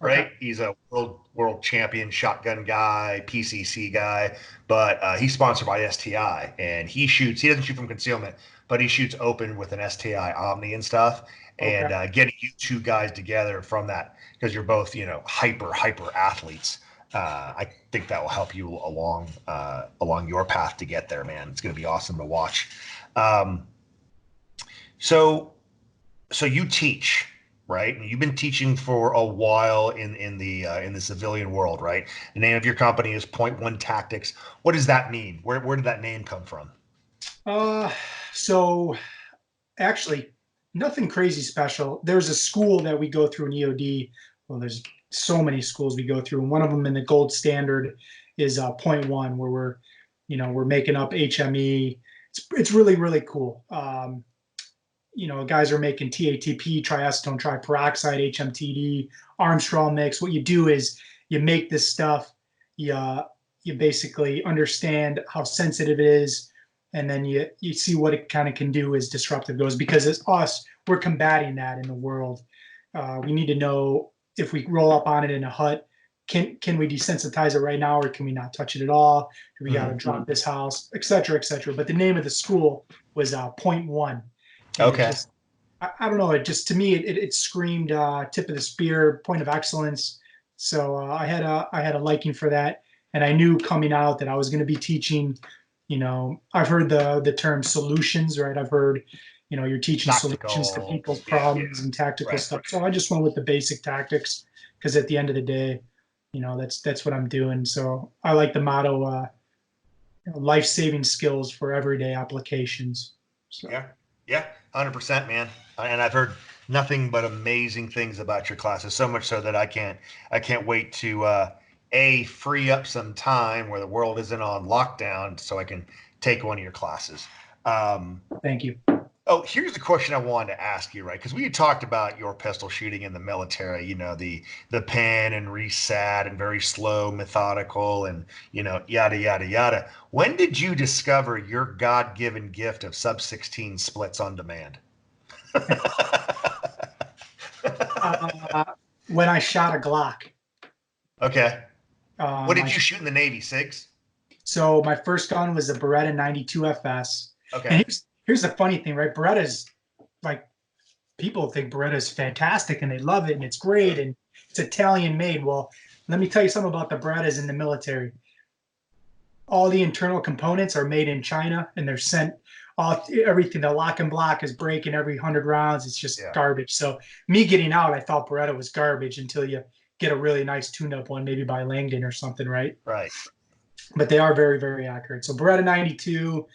right? Okay. He's a world champion shotgun guy, PCC guy, but he's sponsored by STI, and he doesn't shoot from concealment, but he shoots open with an STI Omni and stuff. And getting you two guys together from that, because you're both, hyper athletes. I think that will help you along your path to get there, man. It's going to be awesome to watch. So you teach, right? You've been teaching for a while in the civilian world, right? The name of your company is Point One Tactics. What does that mean? Where did that name come from? So actually, nothing crazy special. There's a school that we go through in EOD. Well, there's so many schools we go through, and one of them in the gold standard is Point One, where we're making up HME. It's really, really cool. Guys are making TATP, triacetone triperoxide, HMTD, Armstrong mix. What you do is you make this stuff, you basically understand how sensitive it is, and then you see what it kind of can do as disruptive goes. Because as us, we're combating that in the world. We need to know if we roll up on it in a hut, can we desensitize it right now, or can we not touch it at all? Do we got to drop this house, et cetera, et cetera. But the name of the school was Point One. Okay. I don't know. It just, to me, it screamed tip of the spear, point of excellence. So I had a liking for that, and I knew coming out that I was going to be teaching. I've heard the term solutions, right? I've heard, you're teaching solutions to people's problems and tactical stuff. So I just went with the basic tactics, because at the end of the day, that's what I'm doing. So I like the motto, life-saving skills for everyday applications. So. Yeah, 100%, man. And I've heard nothing but amazing things about your classes. So much so that I can't wait to free up some time where the world isn't on lockdown, so I can take one of your classes. Thank you. Oh, here's the question I wanted to ask you, right? Because we had talked about your pistol shooting in the military, the pen and reset and very slow, methodical, and, yada, yada, yada. When did you discover your God-given gift of sub-16 splits on demand? When I shot a Glock. Okay. What did you shoot in the Navy, SIGs? So my first gun was a Beretta 92 FS. Okay. And here's the funny thing, right? Beretta's, like, people think Beretta's fantastic and they love it and it's great and it's Italian made. Well, let me tell you something about the Berettas in the military. All the internal components are made in China, and they're sent everything. The lock and block is breaking every 100 rounds. It's just garbage. So me getting out, I thought Beretta was garbage until you get a really nice tune-up one, maybe by Langdon or something, right? Right. But they are very, very accurate. So Beretta 92.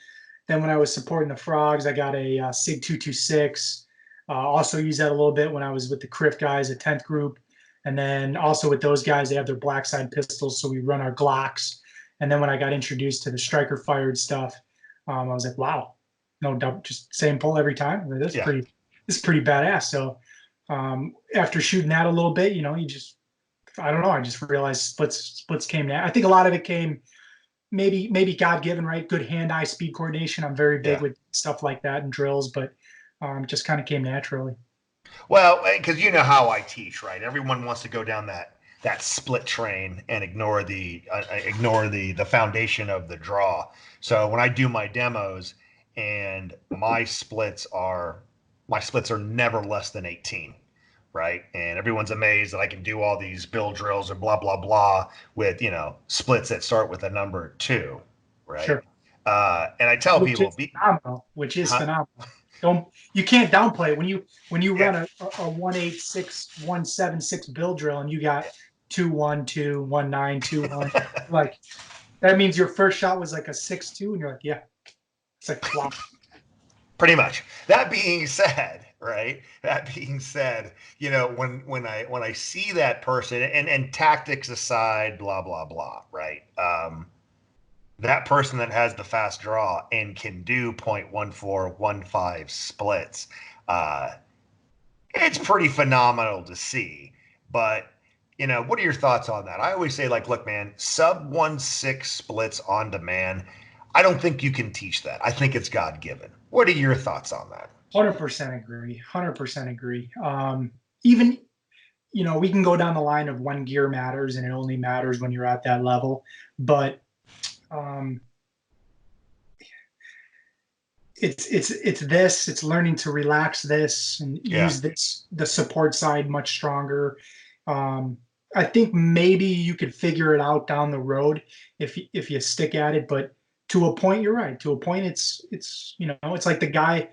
Then when I was supporting the Frogs, I got a SIG 226. Also used that a little bit when I was with the CRIF guys, a 10th group. And then also with those guys, they have their black side pistols, so we run our Glocks. And then when I got introduced to the striker fired stuff, I was like, wow, no doubt, just same pull every time. This is Yeah. pretty badass. So after shooting that a little bit, you just, I don't know, I just realized splits came now. I think a lot of it came maybe God given, right? Good hand-eye speed coordination. I'm very big with stuff like that and drills, but just kind of came naturally. Well, because you know how I teach, right? Everyone wants to go down that split train and ignore the foundation of the draw. So when I do my demos, and my splits are never less than 18, right? And everyone's amazed that I can do all these build drills or blah blah blah with splits that start with a number 2, right? Sure. And I tell people, which is phenomenal. You can't downplay it when you run a 186 176 build drill and you got 212 1921 like that means your first shot was like a 6-2 and you're like, yeah, it's like wow. Pretty much. That being said, right? That being said, when I see that person, and tactics aside, blah blah blah, right? That person that has the fast draw and can do 0.1415 splits, it's pretty phenomenal to see. But what are your thoughts on that? I always say, like, look, man, sub 1.6 splits on demand. I don't think you can teach that. I think it's God given. What are your thoughts on that? 100% agree. 100% agree. Even, we can go down the line of when gear matters and it only matters when you're at that level. But it's learning to relax this and use the support side much stronger. I think maybe you could figure it out down the road if you stick at it, but to a point, you're right. To a point, it's like the guy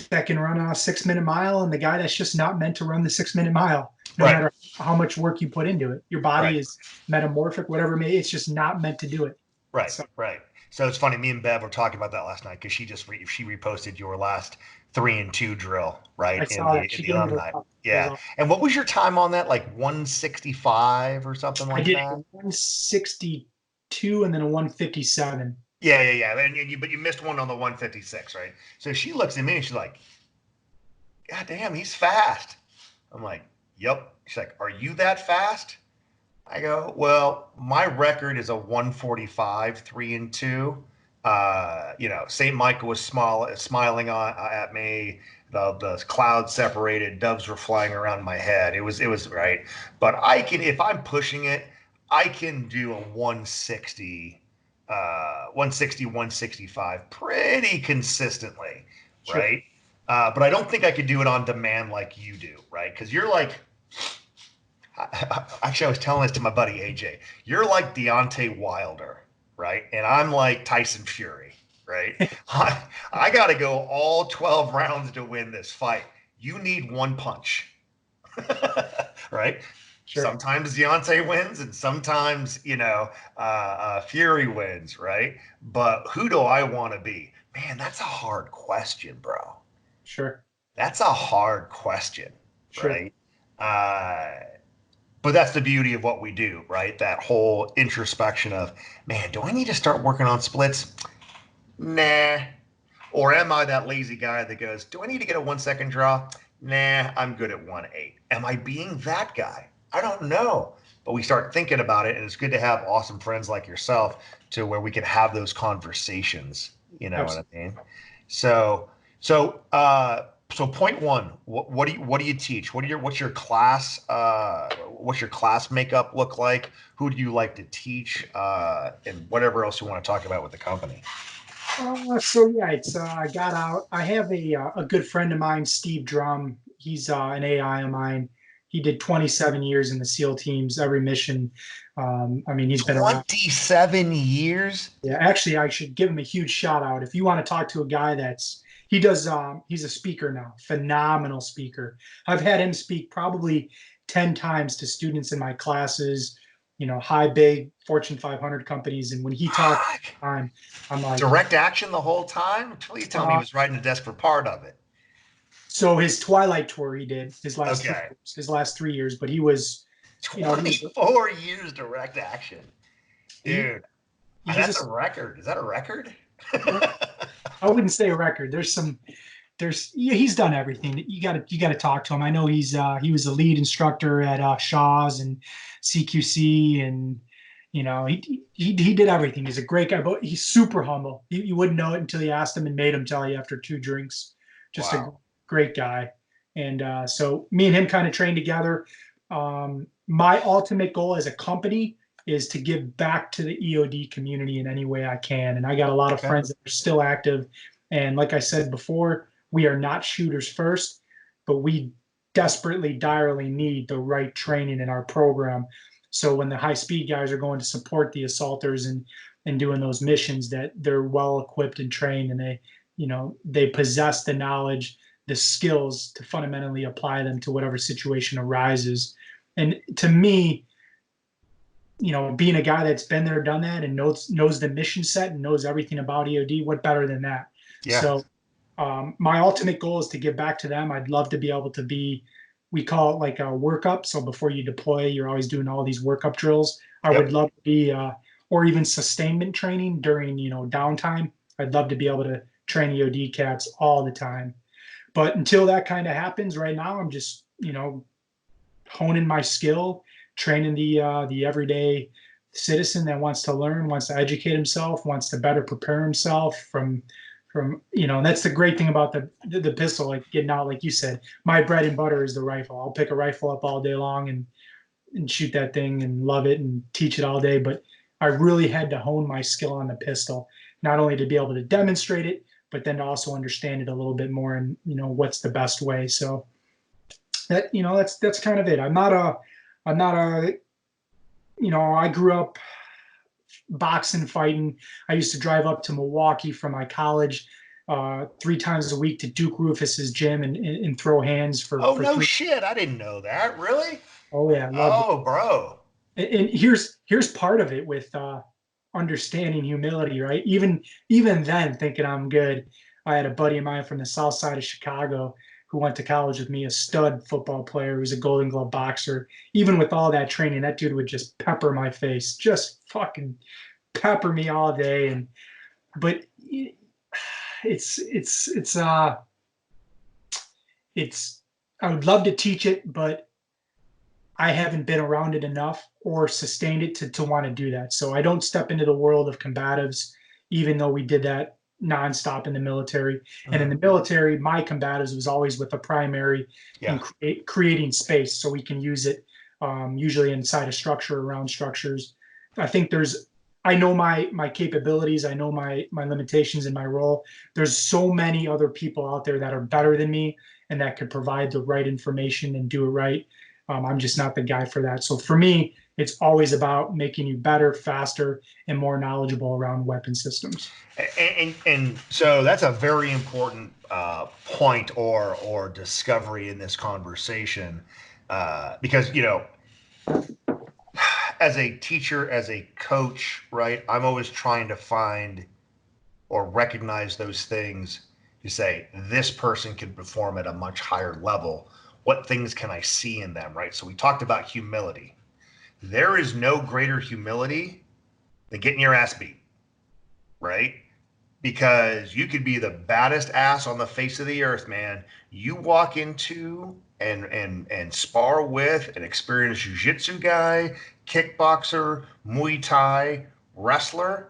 that can run a 6-minute mile and the guy that's just not meant to run the 6-minute mile, no matter how much work you put into it. Your body is metamorphic, whatever it may. It's just not meant to do it. Right. So it's funny. Me and Bev were talking about that last night because she reposted your last 3-2 drill, right? I saw that. In the alumni. Yeah. And what was your time on that? Like 165 or something like that? I did 162 and then a 157. Yeah. But you missed one on the 156, right? So she looks at me and she's like, God damn, he's fast. I'm like, yep. She's like, are you that fast? I go, well, my record is a 145, 3-2. St. Michael was smiling at me. The clouds separated, doves were flying around my head. It was right. But if I'm pushing it, I can do a 160, 165 pretty consistently, right? But I don't think I could do it on demand like you do, right? Because you're like, actually, I was telling this to my buddy AJ. You're like Deontay Wilder, right? And I'm like Tyson Fury, right? I got to go all 12 rounds to win this fight. You need one punch, right? Sure. Sometimes Deontay wins, and sometimes Fury wins, right? But who do I want to be? Man, that's a hard question, bro. Sure. That's a hard question, right? But that's the beauty of what we do, right? That whole introspection of, man, do I need to start working on splits? Nah. Or am I that lazy guy that goes, do I need to get a 1-second draw? Nah, I'm good at 1.8. Am I being that guy? I don't know. But we start thinking about it, and it's good to have awesome friends like yourself to where we can have those conversations. You know Absolutely. What I mean? So point one, what do you teach? What's your class makeup look like? Who do you like to teach? And whatever else you want to talk about with the company. I got out. I have a good friend of mine, Steve Drum. He's an AI of mine. He did 27 years in the SEAL teams, every mission. He's been around 27 years. Yeah, actually, I should give him a huge shout out. If you want to talk to a guy he's a speaker now, phenomenal speaker. I've had him speak probably 10 times to students in my classes, high, big Fortune 500 companies. And when he talks, I'm like, direct action the whole time? Please tell me he was riding the desk for part of it. So his Twilight tour, he did his last 3 years, but he was 24 years direct action. Dude, he's That's a record. Is that a record? I wouldn't say a record. He's done everything. You got to talk to him. I know he was a lead instructor at Shaw's and CQC, and he did everything. He's a great guy, but he's super humble. You wouldn't know it until you asked him and made him tell you after 2 drinks. Just a great guy. And so me and him kind of trained together. My ultimate goal as a company is to give back to the EOD community in any way I can. And I got a lot of friends that are still active. And like I said before, we are not shooters first, but we desperately, direly need the right training in our program. So when the high speed guys are going to support the assaulters and doing those missions, that they're well equipped and trained, and they possess the knowledge, the skills to fundamentally apply them to whatever situation arises. And to me, being a guy that's been there, done that, and knows the mission set and knows everything about EOD, what better than that? Yeah. So my ultimate goal is to give back to them. I'd love to be able to be, we call it like a workup. So before you deploy, you're always doing all these workup drills. I would love to be, or even sustainment training during, downtime. I'd love to be able to train EOD cats all the time. But until that kind of happens right now, I'm just, honing my skill, training the everyday citizen that wants to learn, wants to educate himself, wants to better prepare himself from and that's the great thing about the pistol, like getting out, like you said, my bread and butter is the rifle. I'll pick a rifle up all day long and shoot that thing and love it and teach it all day. But I really had to hone my skill on the pistol, not only to be able to demonstrate it, but then to also understand it a little bit more and, what's the best way. So that, that's kind of it. I'm not a, I grew up boxing, fighting. I used to drive up to Milwaukee from my college 3 times a week to Duke Rufus's gym and throw hands for. Oh, no shit. I didn't know that. Really? Oh, yeah. Oh, bro. And here's part of it with understanding humility, right? Even then, thinking I'm good. I had a buddy of mine from the south side of Chicago who went to college with me, a stud football player who was a Golden Glove boxer. Even with all that training, that dude would just pepper my face, just fucking pepper me all day. But it's I would love to teach it, but I haven't been around it enough or sustained it to want to do that. So I don't step into the world of combatives, even though we did that nonstop in the military. Mm-hmm. And in the military, my combatives was always with the primary and creating space so we can use it usually inside a structure, around structures. I think I know my capabilities. I know my limitations in my role. There's so many other people out there that are better than me and that could provide the right information and do it right. I'm just not the guy for that. So for me, it's always about making you better, faster, and more knowledgeable around weapon systems. And so that's a very important point or discovery in this conversation because, as a teacher, as a coach, right, I'm always trying to find or recognize those things to say, this person can perform at a much higher level. What things can I see in them, right? So we talked about humility. There is no greater humility than getting your ass beat, right? Because you could be the baddest ass on the face of the earth, man. You walk into and spar with an experienced jiu-jitsu guy, kickboxer, Muay Thai, wrestler,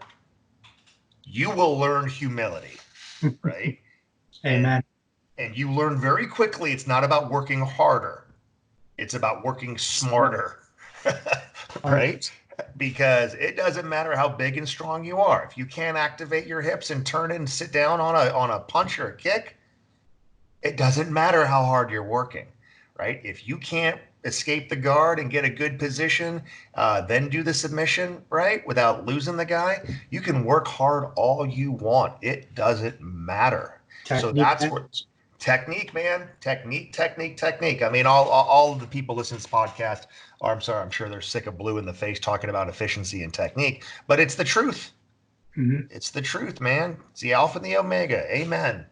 you will learn humility, right? Amen. And you learn very quickly it's not about working harder. It's about working smarter, right? Because it doesn't matter how big and strong you are. If you can't activate your hips and turn and sit down on a punch or a kick, it doesn't matter how hard you're working, right? If you can't escape the guard and get a good position, then do the submission, right, without losing the guy, you can work hard all you want. It doesn't matter. So that's where technique, man, technique. I mean, all of the people listening to this podcast I'm sure they're sick of blue in the face talking about efficiency and technique, but it's the truth. Mm-hmm. It's the truth, man. It's the alpha and the omega. Amen.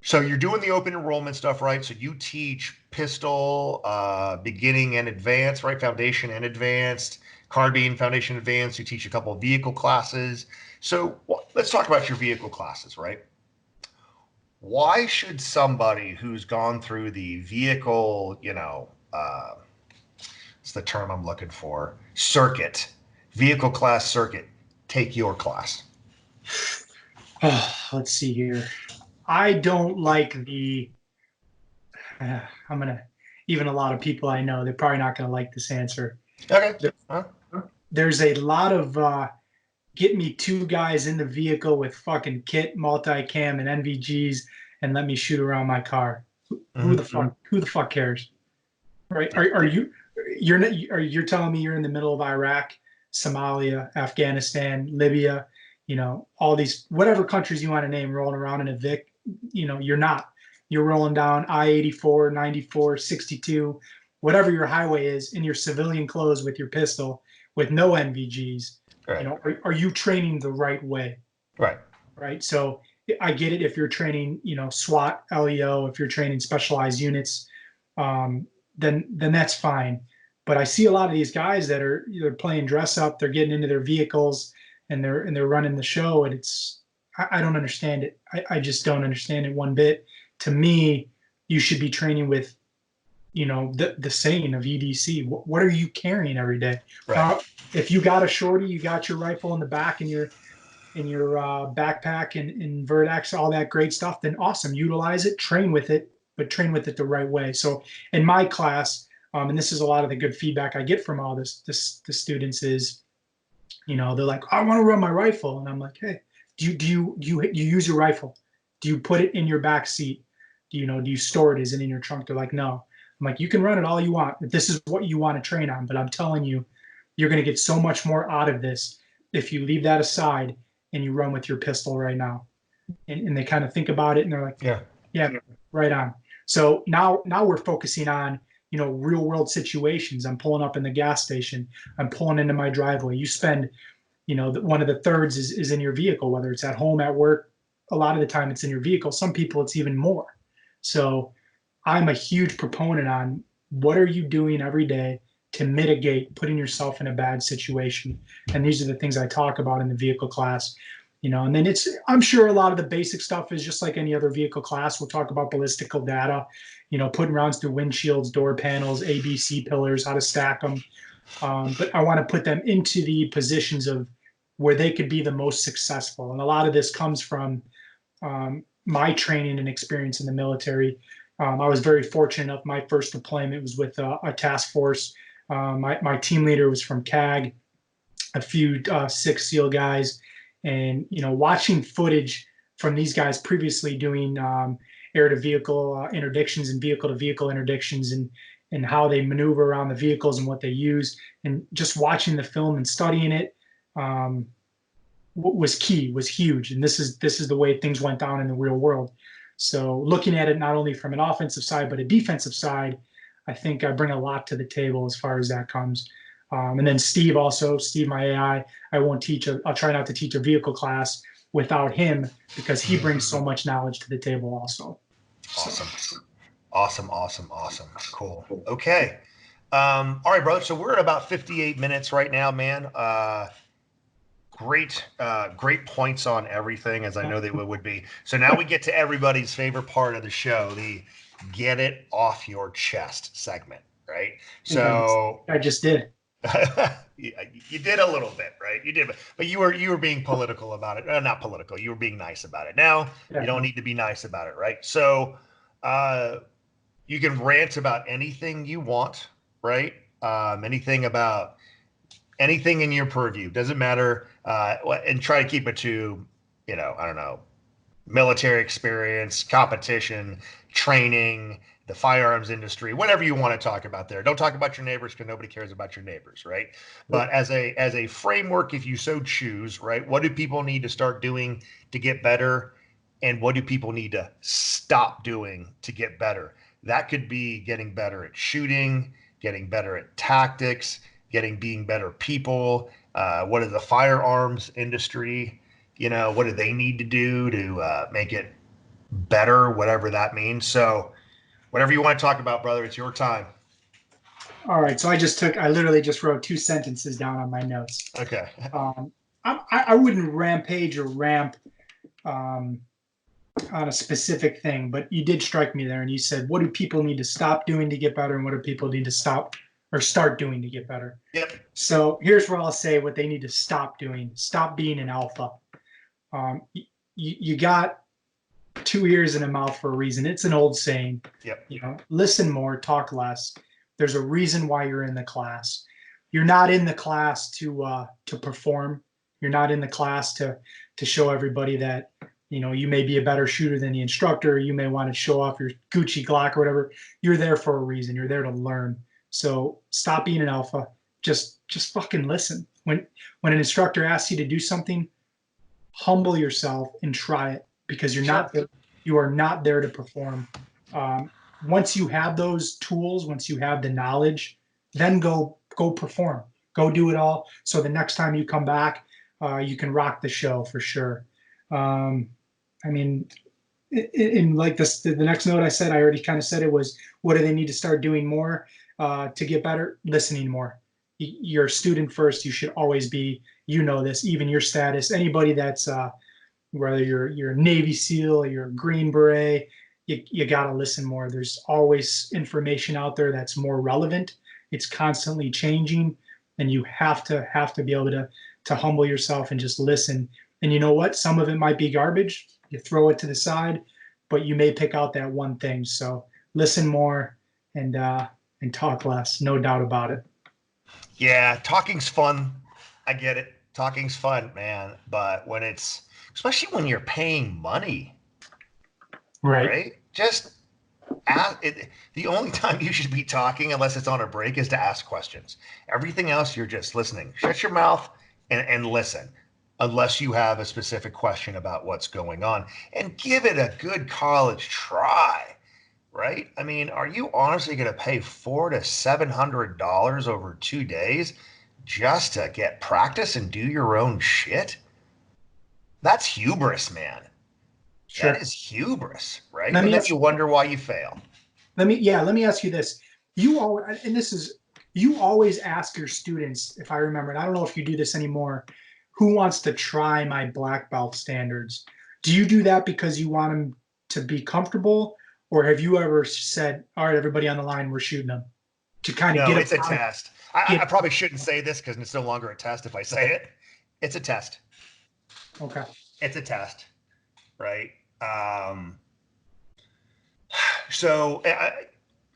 So you're doing the open enrollment stuff, right? So you teach pistol, beginning and advanced, right? Foundation and advanced. Carbine Foundation Advanced. You teach a couple of vehicle classes. So let's talk about your vehicle classes, right? Why should somebody who's gone through the vehicle, it's the term I'm looking for, vehicle class circuit, take your class? Let's see here. I don't like I'm going to, even a lot of people I know, they're probably not going to like this answer. Okay. There's a lot of get me two guys in the vehicle with fucking kit, multicam, and NVGs, and let me shoot around my car. Who the fuck cares? Right? You're telling me you're in the middle of Iraq, Somalia, Afghanistan, Libya, all these whatever countries you want to name, rolling around in a Vic, you're not. You're rolling down I-84, 94, 62, whatever your highway is, in your civilian clothes with your pistol, with no NVGs. Right. Are you training the right way? Right. Right. So I get it if you're training, SWAT, LEO, if you're training specialized units, then that's fine. But I see a lot of these guys that are either playing dress up, they're getting into their vehicles, and they're running the show, and I don't understand it. I just don't understand it one bit. To me, you should be training with, the saying of EDC. What are you carrying every day? Right. If you got a shorty, you got your rifle in the back and your backpack and Vertex, all that great stuff, then awesome. Utilize it, train with it, but train with it the right way. So in my class, and this is a lot of the good feedback I get from all the students is, they're like, I want to run my rifle. And I'm like, hey, do you use your rifle? Do you put it in your back seat? Do you store it? Is it in your trunk? They're like, no. I'm like, you can run it all you want, if this is what you want to train on. But I'm telling you, you're going to get so much more out of this if you leave that aside and you run with your pistol right now. And they kind of think about it and they're like, yeah, right on. So now we're focusing on, real world situations. I'm pulling up in the gas station. I'm pulling into my driveway. You spend, one of the thirds is in your vehicle, whether it's at home, at work. A lot of the time it's in your vehicle. Some people it's even more. So I'm a huge proponent on what are you doing every day to mitigate putting yourself in a bad situation. And these are the things I talk about in the vehicle class, and then I'm sure a lot of the basic stuff is just like any other vehicle class. We'll talk about ballistical data, putting rounds through windshields, door panels, ABC pillars, how to stack them. But I want to put them into the positions of where they could be the most successful. And a lot of this comes from my training and experience in the military. I was very fortunate enough. My first deployment was with a task force. My team leader was from CAG, a few Six SEAL guys, and watching footage from these guys previously doing air-to-vehicle interdictions and vehicle-to-vehicle interdictions, and how they maneuver around the vehicles and what they use, and just watching the film and studying it was huge. And this is the way things went down in the real world. So looking at it not only from an offensive side, but a defensive side, I think I bring a lot to the table as far as that comes. And then Steve, my AI, I'll try not to teach a vehicle class without him, because he brings so much knowledge to the table also. Awesome. Cool. Okay. All right, brother. So we're at about 58 minutes right now, man. Great points on everything, as I know they would be. So now we get to everybody's favorite part of the show, the get it off your chest segment, right? So I just did. You did a little bit, right? You did, but you were being political about it. Not political. You were being nice about it. Now you don't need to be nice about it, right? So you can rant about anything you want, right? Anything in your purview, doesn't matter, and try to keep it to, I don't know, military experience, competition, training, the firearms industry, whatever you want to talk about there. Don't talk about your neighbors, because nobody cares about your neighbors, right? But as a framework, if you so choose, right, what do people need to start doing to get better, and what do people need to stop doing to get better? That could be getting better at shooting, getting better at tactics, being better people. What is the firearms industry? What do they need to do to make it better, whatever that means? So whatever you want to talk about, brother, it's your time. All right. So I literally just wrote 2 sentences down on my notes. Okay. Um, I wouldn't rampage or ramp um, on a specific thing, but you did strike me there, and you said, "What do people need to stop doing to get better, and what do people need to stop or start doing to get better?" Yep. So here's where I'll say what they need to stop doing: stop being an alpha. You got 2 ears and a mouth for a reason. It's an old saying. Yep. Listen more, talk less. There's a reason why you're in the class. You're not in the class to perform. You're not in the class to show everybody that you may be a better shooter than the instructor. You may want to show off your Gucci Glock or whatever. You're there for a reason. You're there to learn. So stop being an alpha. Just fucking listen. When an instructor asks you to do something, humble yourself and try it, because you are not there to perform. Once you have those tools, once you have the knowledge, then go perform, go do it all. So the next time you come back, you can rock the show for sure. I mean, in like this, the next note I said, I already kind of said it was, what do they need to start doing more to get better? Listening more. You're a student first. You should always be, this, even your status, anybody that's, whether you're a Navy SEAL, you're a Green Beret, you got to listen more. There's always information out there that's more relevant. It's constantly changing, and you have to be able to humble yourself and just listen. And you know what? Some of it might be garbage. You throw it to the side, but you may pick out that one thing. So listen more and talk less. No doubt about it. Yeah, talking's fun. I get it. Talking's fun, man. But especially when you're paying money, right? Just ask it. The only time you should be talking, unless it's on a break, is to ask questions. Everything else, you're just listening. Shut your mouth and listen, unless you have a specific question about what's going on, and give it a good college try. Right? I mean, are you honestly going to pay $400 to $700 over 2 days just to get practice and do your own shit? That's hubris, man. Sure. That is hubris, right? And then you wonder why you fail. Let me ask you this. You always ask your students, if I remember, and I don't know if you do this anymore, who wants to try my black belt standards? Do you do that because you want them to be comfortable? Or have you ever said, all right, everybody on the line, we're shooting them, to kind of get it's a test. I probably shouldn't say this because it's no longer a test if I say it. It's a test. Okay. It's a test, right? So,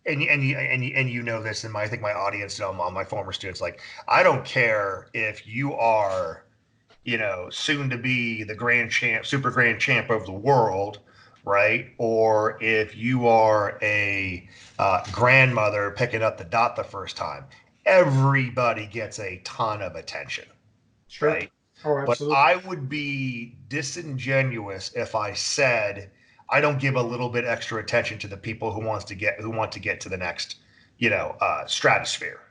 and you know this, and I think my audience, all my former students, like, I don't care if you are, soon to be the grand champ, super grand champ of the world, right? Or if you are a grandmother picking up the dot the first time, everybody gets a ton of attention, sure. Right? Oh, absolutely. But I would be disingenuous if I said I don't give a little bit extra attention to the people who want to get to the next, stratosphere,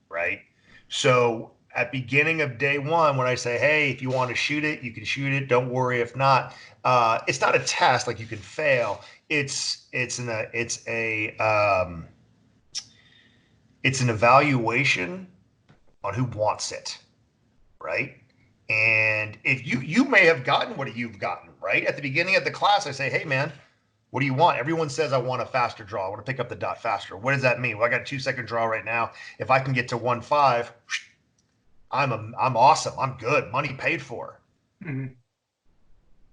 right? So at beginning of day one, when I say, hey, if you want to shoot it, you can shoot it. Don't worry if not. It's not a test, like you can fail. It's an evaluation on who wants it, right? And if you may have gotten what you've gotten, right? At the beginning of the class, I say, hey man, what do you want? Everyone says I want a faster draw. I want to pick up the dot faster. What does that mean? Well, I got a 2-second draw right now. If I can get to 1.5, I'm awesome. I'm good. Money paid for. Mm-hmm.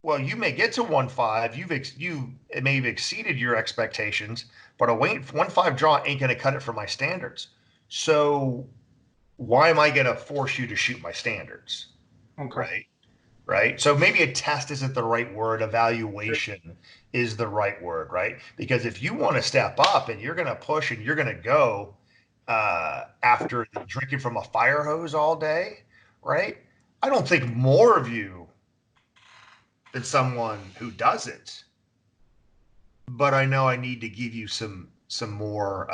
Well, you may get to 1.5. It may have exceeded your expectations, but a 1.5 draw ain't going to cut it for my standards. So why am I going to force you to shoot my standards? Okay. Right. So maybe a test isn't the right word. Evaluation is the right word, right? Because if you want to step up and you're going to push and you're going to go after drinking from a fire hose all day, right? I don't think more of you than someone who doesn't. But I know I need to give you some more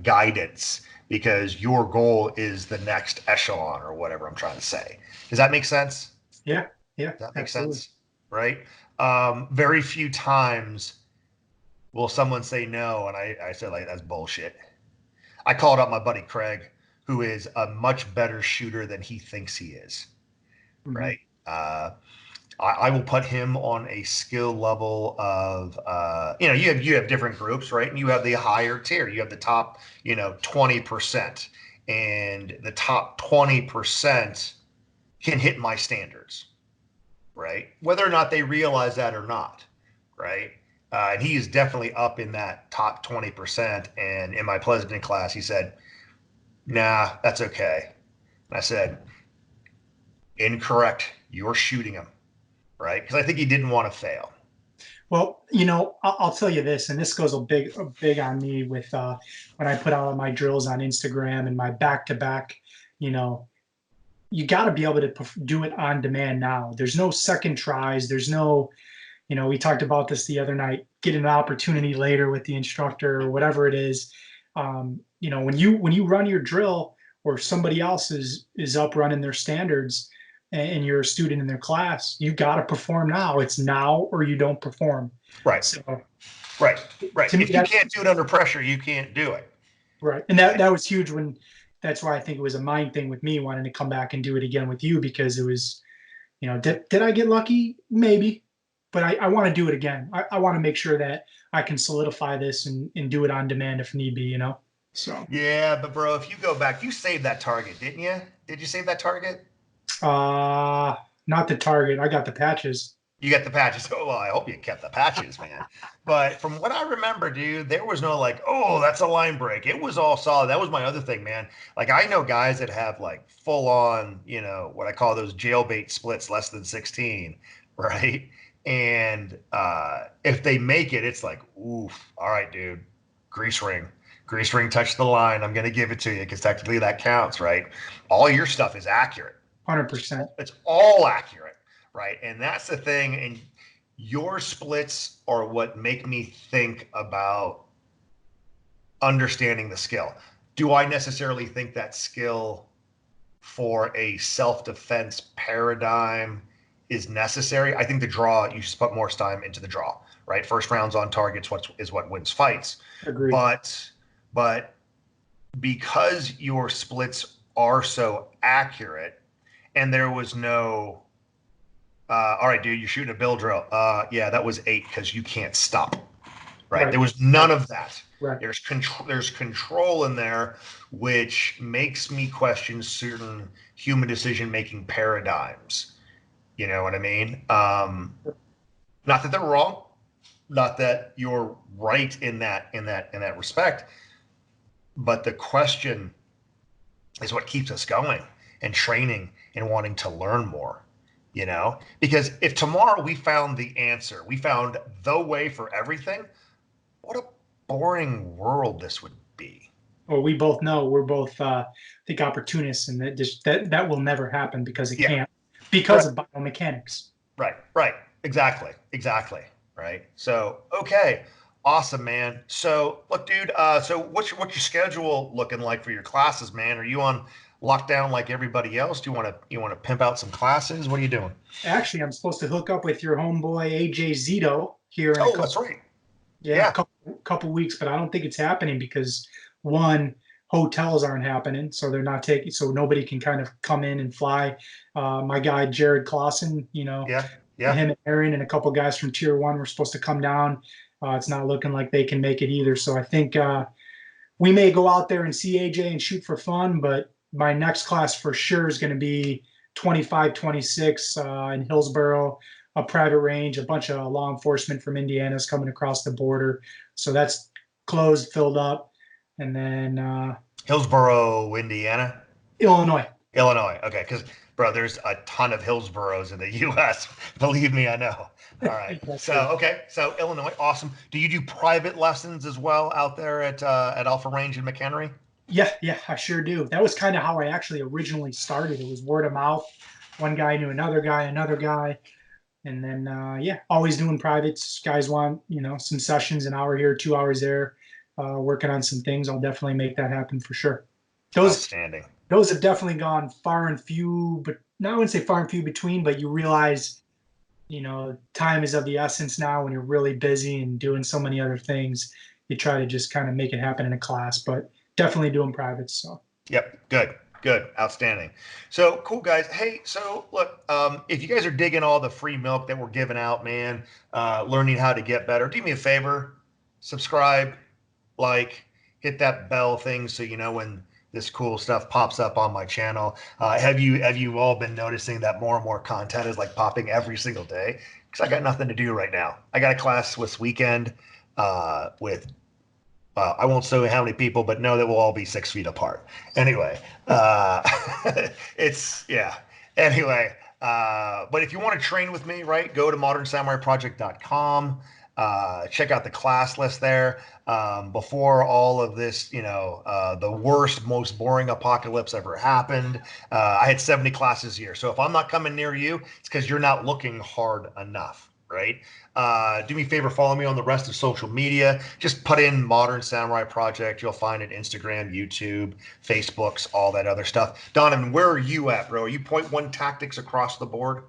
guidance because your goal is the next echelon or whatever I'm trying to say. Does that make sense? Yeah. Does that make sense? Right? Very few times will someone say no, and I said, like, that's bullshit. I called up my buddy Craig, who is a much better shooter than he thinks he is. Mm-hmm. Right. I will put him on a skill level of, you have different groups, right? And you have the higher tier. You have the top, 20%, and the top 20% can hit my standards, right? Whether or not they realize that or not, right? And he is definitely up in that top 20%. And in my Pleasanton class, he said, "Nah, that's okay." And I said, "Incorrect. You're shooting him." Right? Because I think he didn't want to fail. Well, I'll tell you this, and this goes big on me with when I put out my drills on Instagram and my back-to-back. You got to be able to do it on demand now. There's no second tries. There's no, we talked about this the other night. Get an opportunity later with the instructor or whatever it is. When you run your drill or somebody else is up running their standards, and you're a student in their class, you got to perform now. It's now or you don't perform. Right. So, right. To me, if you can't do it under pressure, you can't do it. Right. And that was huge that's why I think it was a mind thing with me wanting to come back and do it again with you, because it was, did I get lucky? Maybe, but I want to do it again. I want to make sure that I can solidify this and do it on demand if need be, So. Yeah, but bro, if you go back, you saved that target, didn't you? Did you save that target? Not the target. I got the patches. You got the patches. Oh, well, I hope you kept the patches, man. But from what I remember, dude, there was no like, oh, that's a line break. It was all solid. That was my other thing, man. Like, I know guys that have like full on, what I call those jailbait splits less than 16, right? And if they make it, it's like, oof, all right, dude, grease ring. Grease ring touched the line. I'm going to give it to you because technically that counts, right? All your stuff is accurate. 100%. It's all accurate, right? And that's the thing. And your splits are what make me think about understanding the skill. Do I necessarily think that skill for a self-defense paradigm is necessary? I think the draw, you should put more time into the draw, right? First rounds on targets is what wins fights. Agreed. But because your splits are so accurate, and there was no, all right, dude, you're shooting a bill drill. Yeah, that was 8 because you can't stop. Right? There was none of that. Right. There's control in there, which makes me question certain human decision-making paradigms. You know what I mean? Not that they're wrong, not that you're right in that respect, but the question is what keeps us going and training and wanting to learn more, because if tomorrow we found the answer, we found the way for everything, what a boring world this would be. Well, we both know we're both, I think, opportunists, and that will never happen because it can't, because of biomechanics. Right. Exactly. Right. So, okay. Awesome, man. So look, dude, so what's your schedule looking like for your classes, man? Are you on lockdown like everybody else? Do you want to pimp out some classes? What are you doing? Actually, I'm supposed to hook up with your homeboy AJ Zito here in that's right. A couple weeks, but I don't think it's happening because one, hotels aren't happening, so they're not taking, so nobody can kind of come in and fly. My guy Jared Clausen, him and Aaron and a couple guys from Tier 1 were supposed to come down. It's not looking like they can make it either. So I think we may go out there and see AJ and shoot for fun, but my next class for sure is going to be 25-26 in Hillsboro, a private range. A bunch of law enforcement from Indiana is coming across the border. So that's closed, filled up. And then Hillsboro, Indiana? Illinois. Okay, because, bro, there's a ton of Hillsboros in the U.S. Believe me, I know. All right. So Illinois, awesome. Do you do private lessons as well out there at Alpha Range in McHenry? Yeah, I sure do. That was kind of how I actually originally started. It was word of mouth. One guy knew another guy, and then always doing privates. Guys want some sessions, an hour here, 2 hours there, working on some things. I'll definitely make that happen for sure. Outstanding. Those have definitely gone far and few, but I wouldn't say far and few between, but you realize, time is of the essence now when you're really busy and doing so many other things. You try to just kind of make it happen in a class, but definitely doing privates. So. Yep. Good. Outstanding. So cool, guys. Hey, so look, if you guys are digging all the free milk that we're giving out, man, learning how to get better, do me a favor, subscribe, like, hit that bell thing so you know when this cool stuff pops up on my channel. Have you all been noticing that more and more content is like popping every single day? Because I got nothing to do right now. I got a class this weekend with I won't say how many people, but know that we'll all be 6 feet apart. Anyway, it's yeah. Anyway, but if you want to train with me, right, go to modernsamuraiproject.com. Check out the class list there. Before all of this, the worst, most boring apocalypse ever happened, I had 70 classes here. So if I'm not coming near you, it's because you're not looking hard enough, right? Do me a favor, follow me on the rest of social media. Just put in Modern Samurai Project. You'll find it Instagram, YouTube, Facebooks, all that other stuff. Donovan, where are you at, bro? Are you Point One Tactics across the board?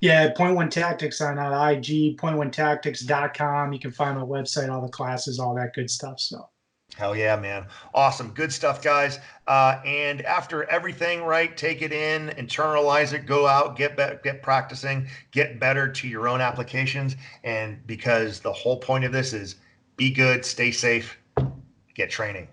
Yeah, Point One Tactics on IG, point1tactics.com. You can find my website, all the classes, all that good stuff. So. Hell yeah, man. Awesome. Good stuff, guys. And after everything, right, take it in, internalize it, go out, get practicing, get better to your own applications. And because the whole point of this is be good, stay safe, get training.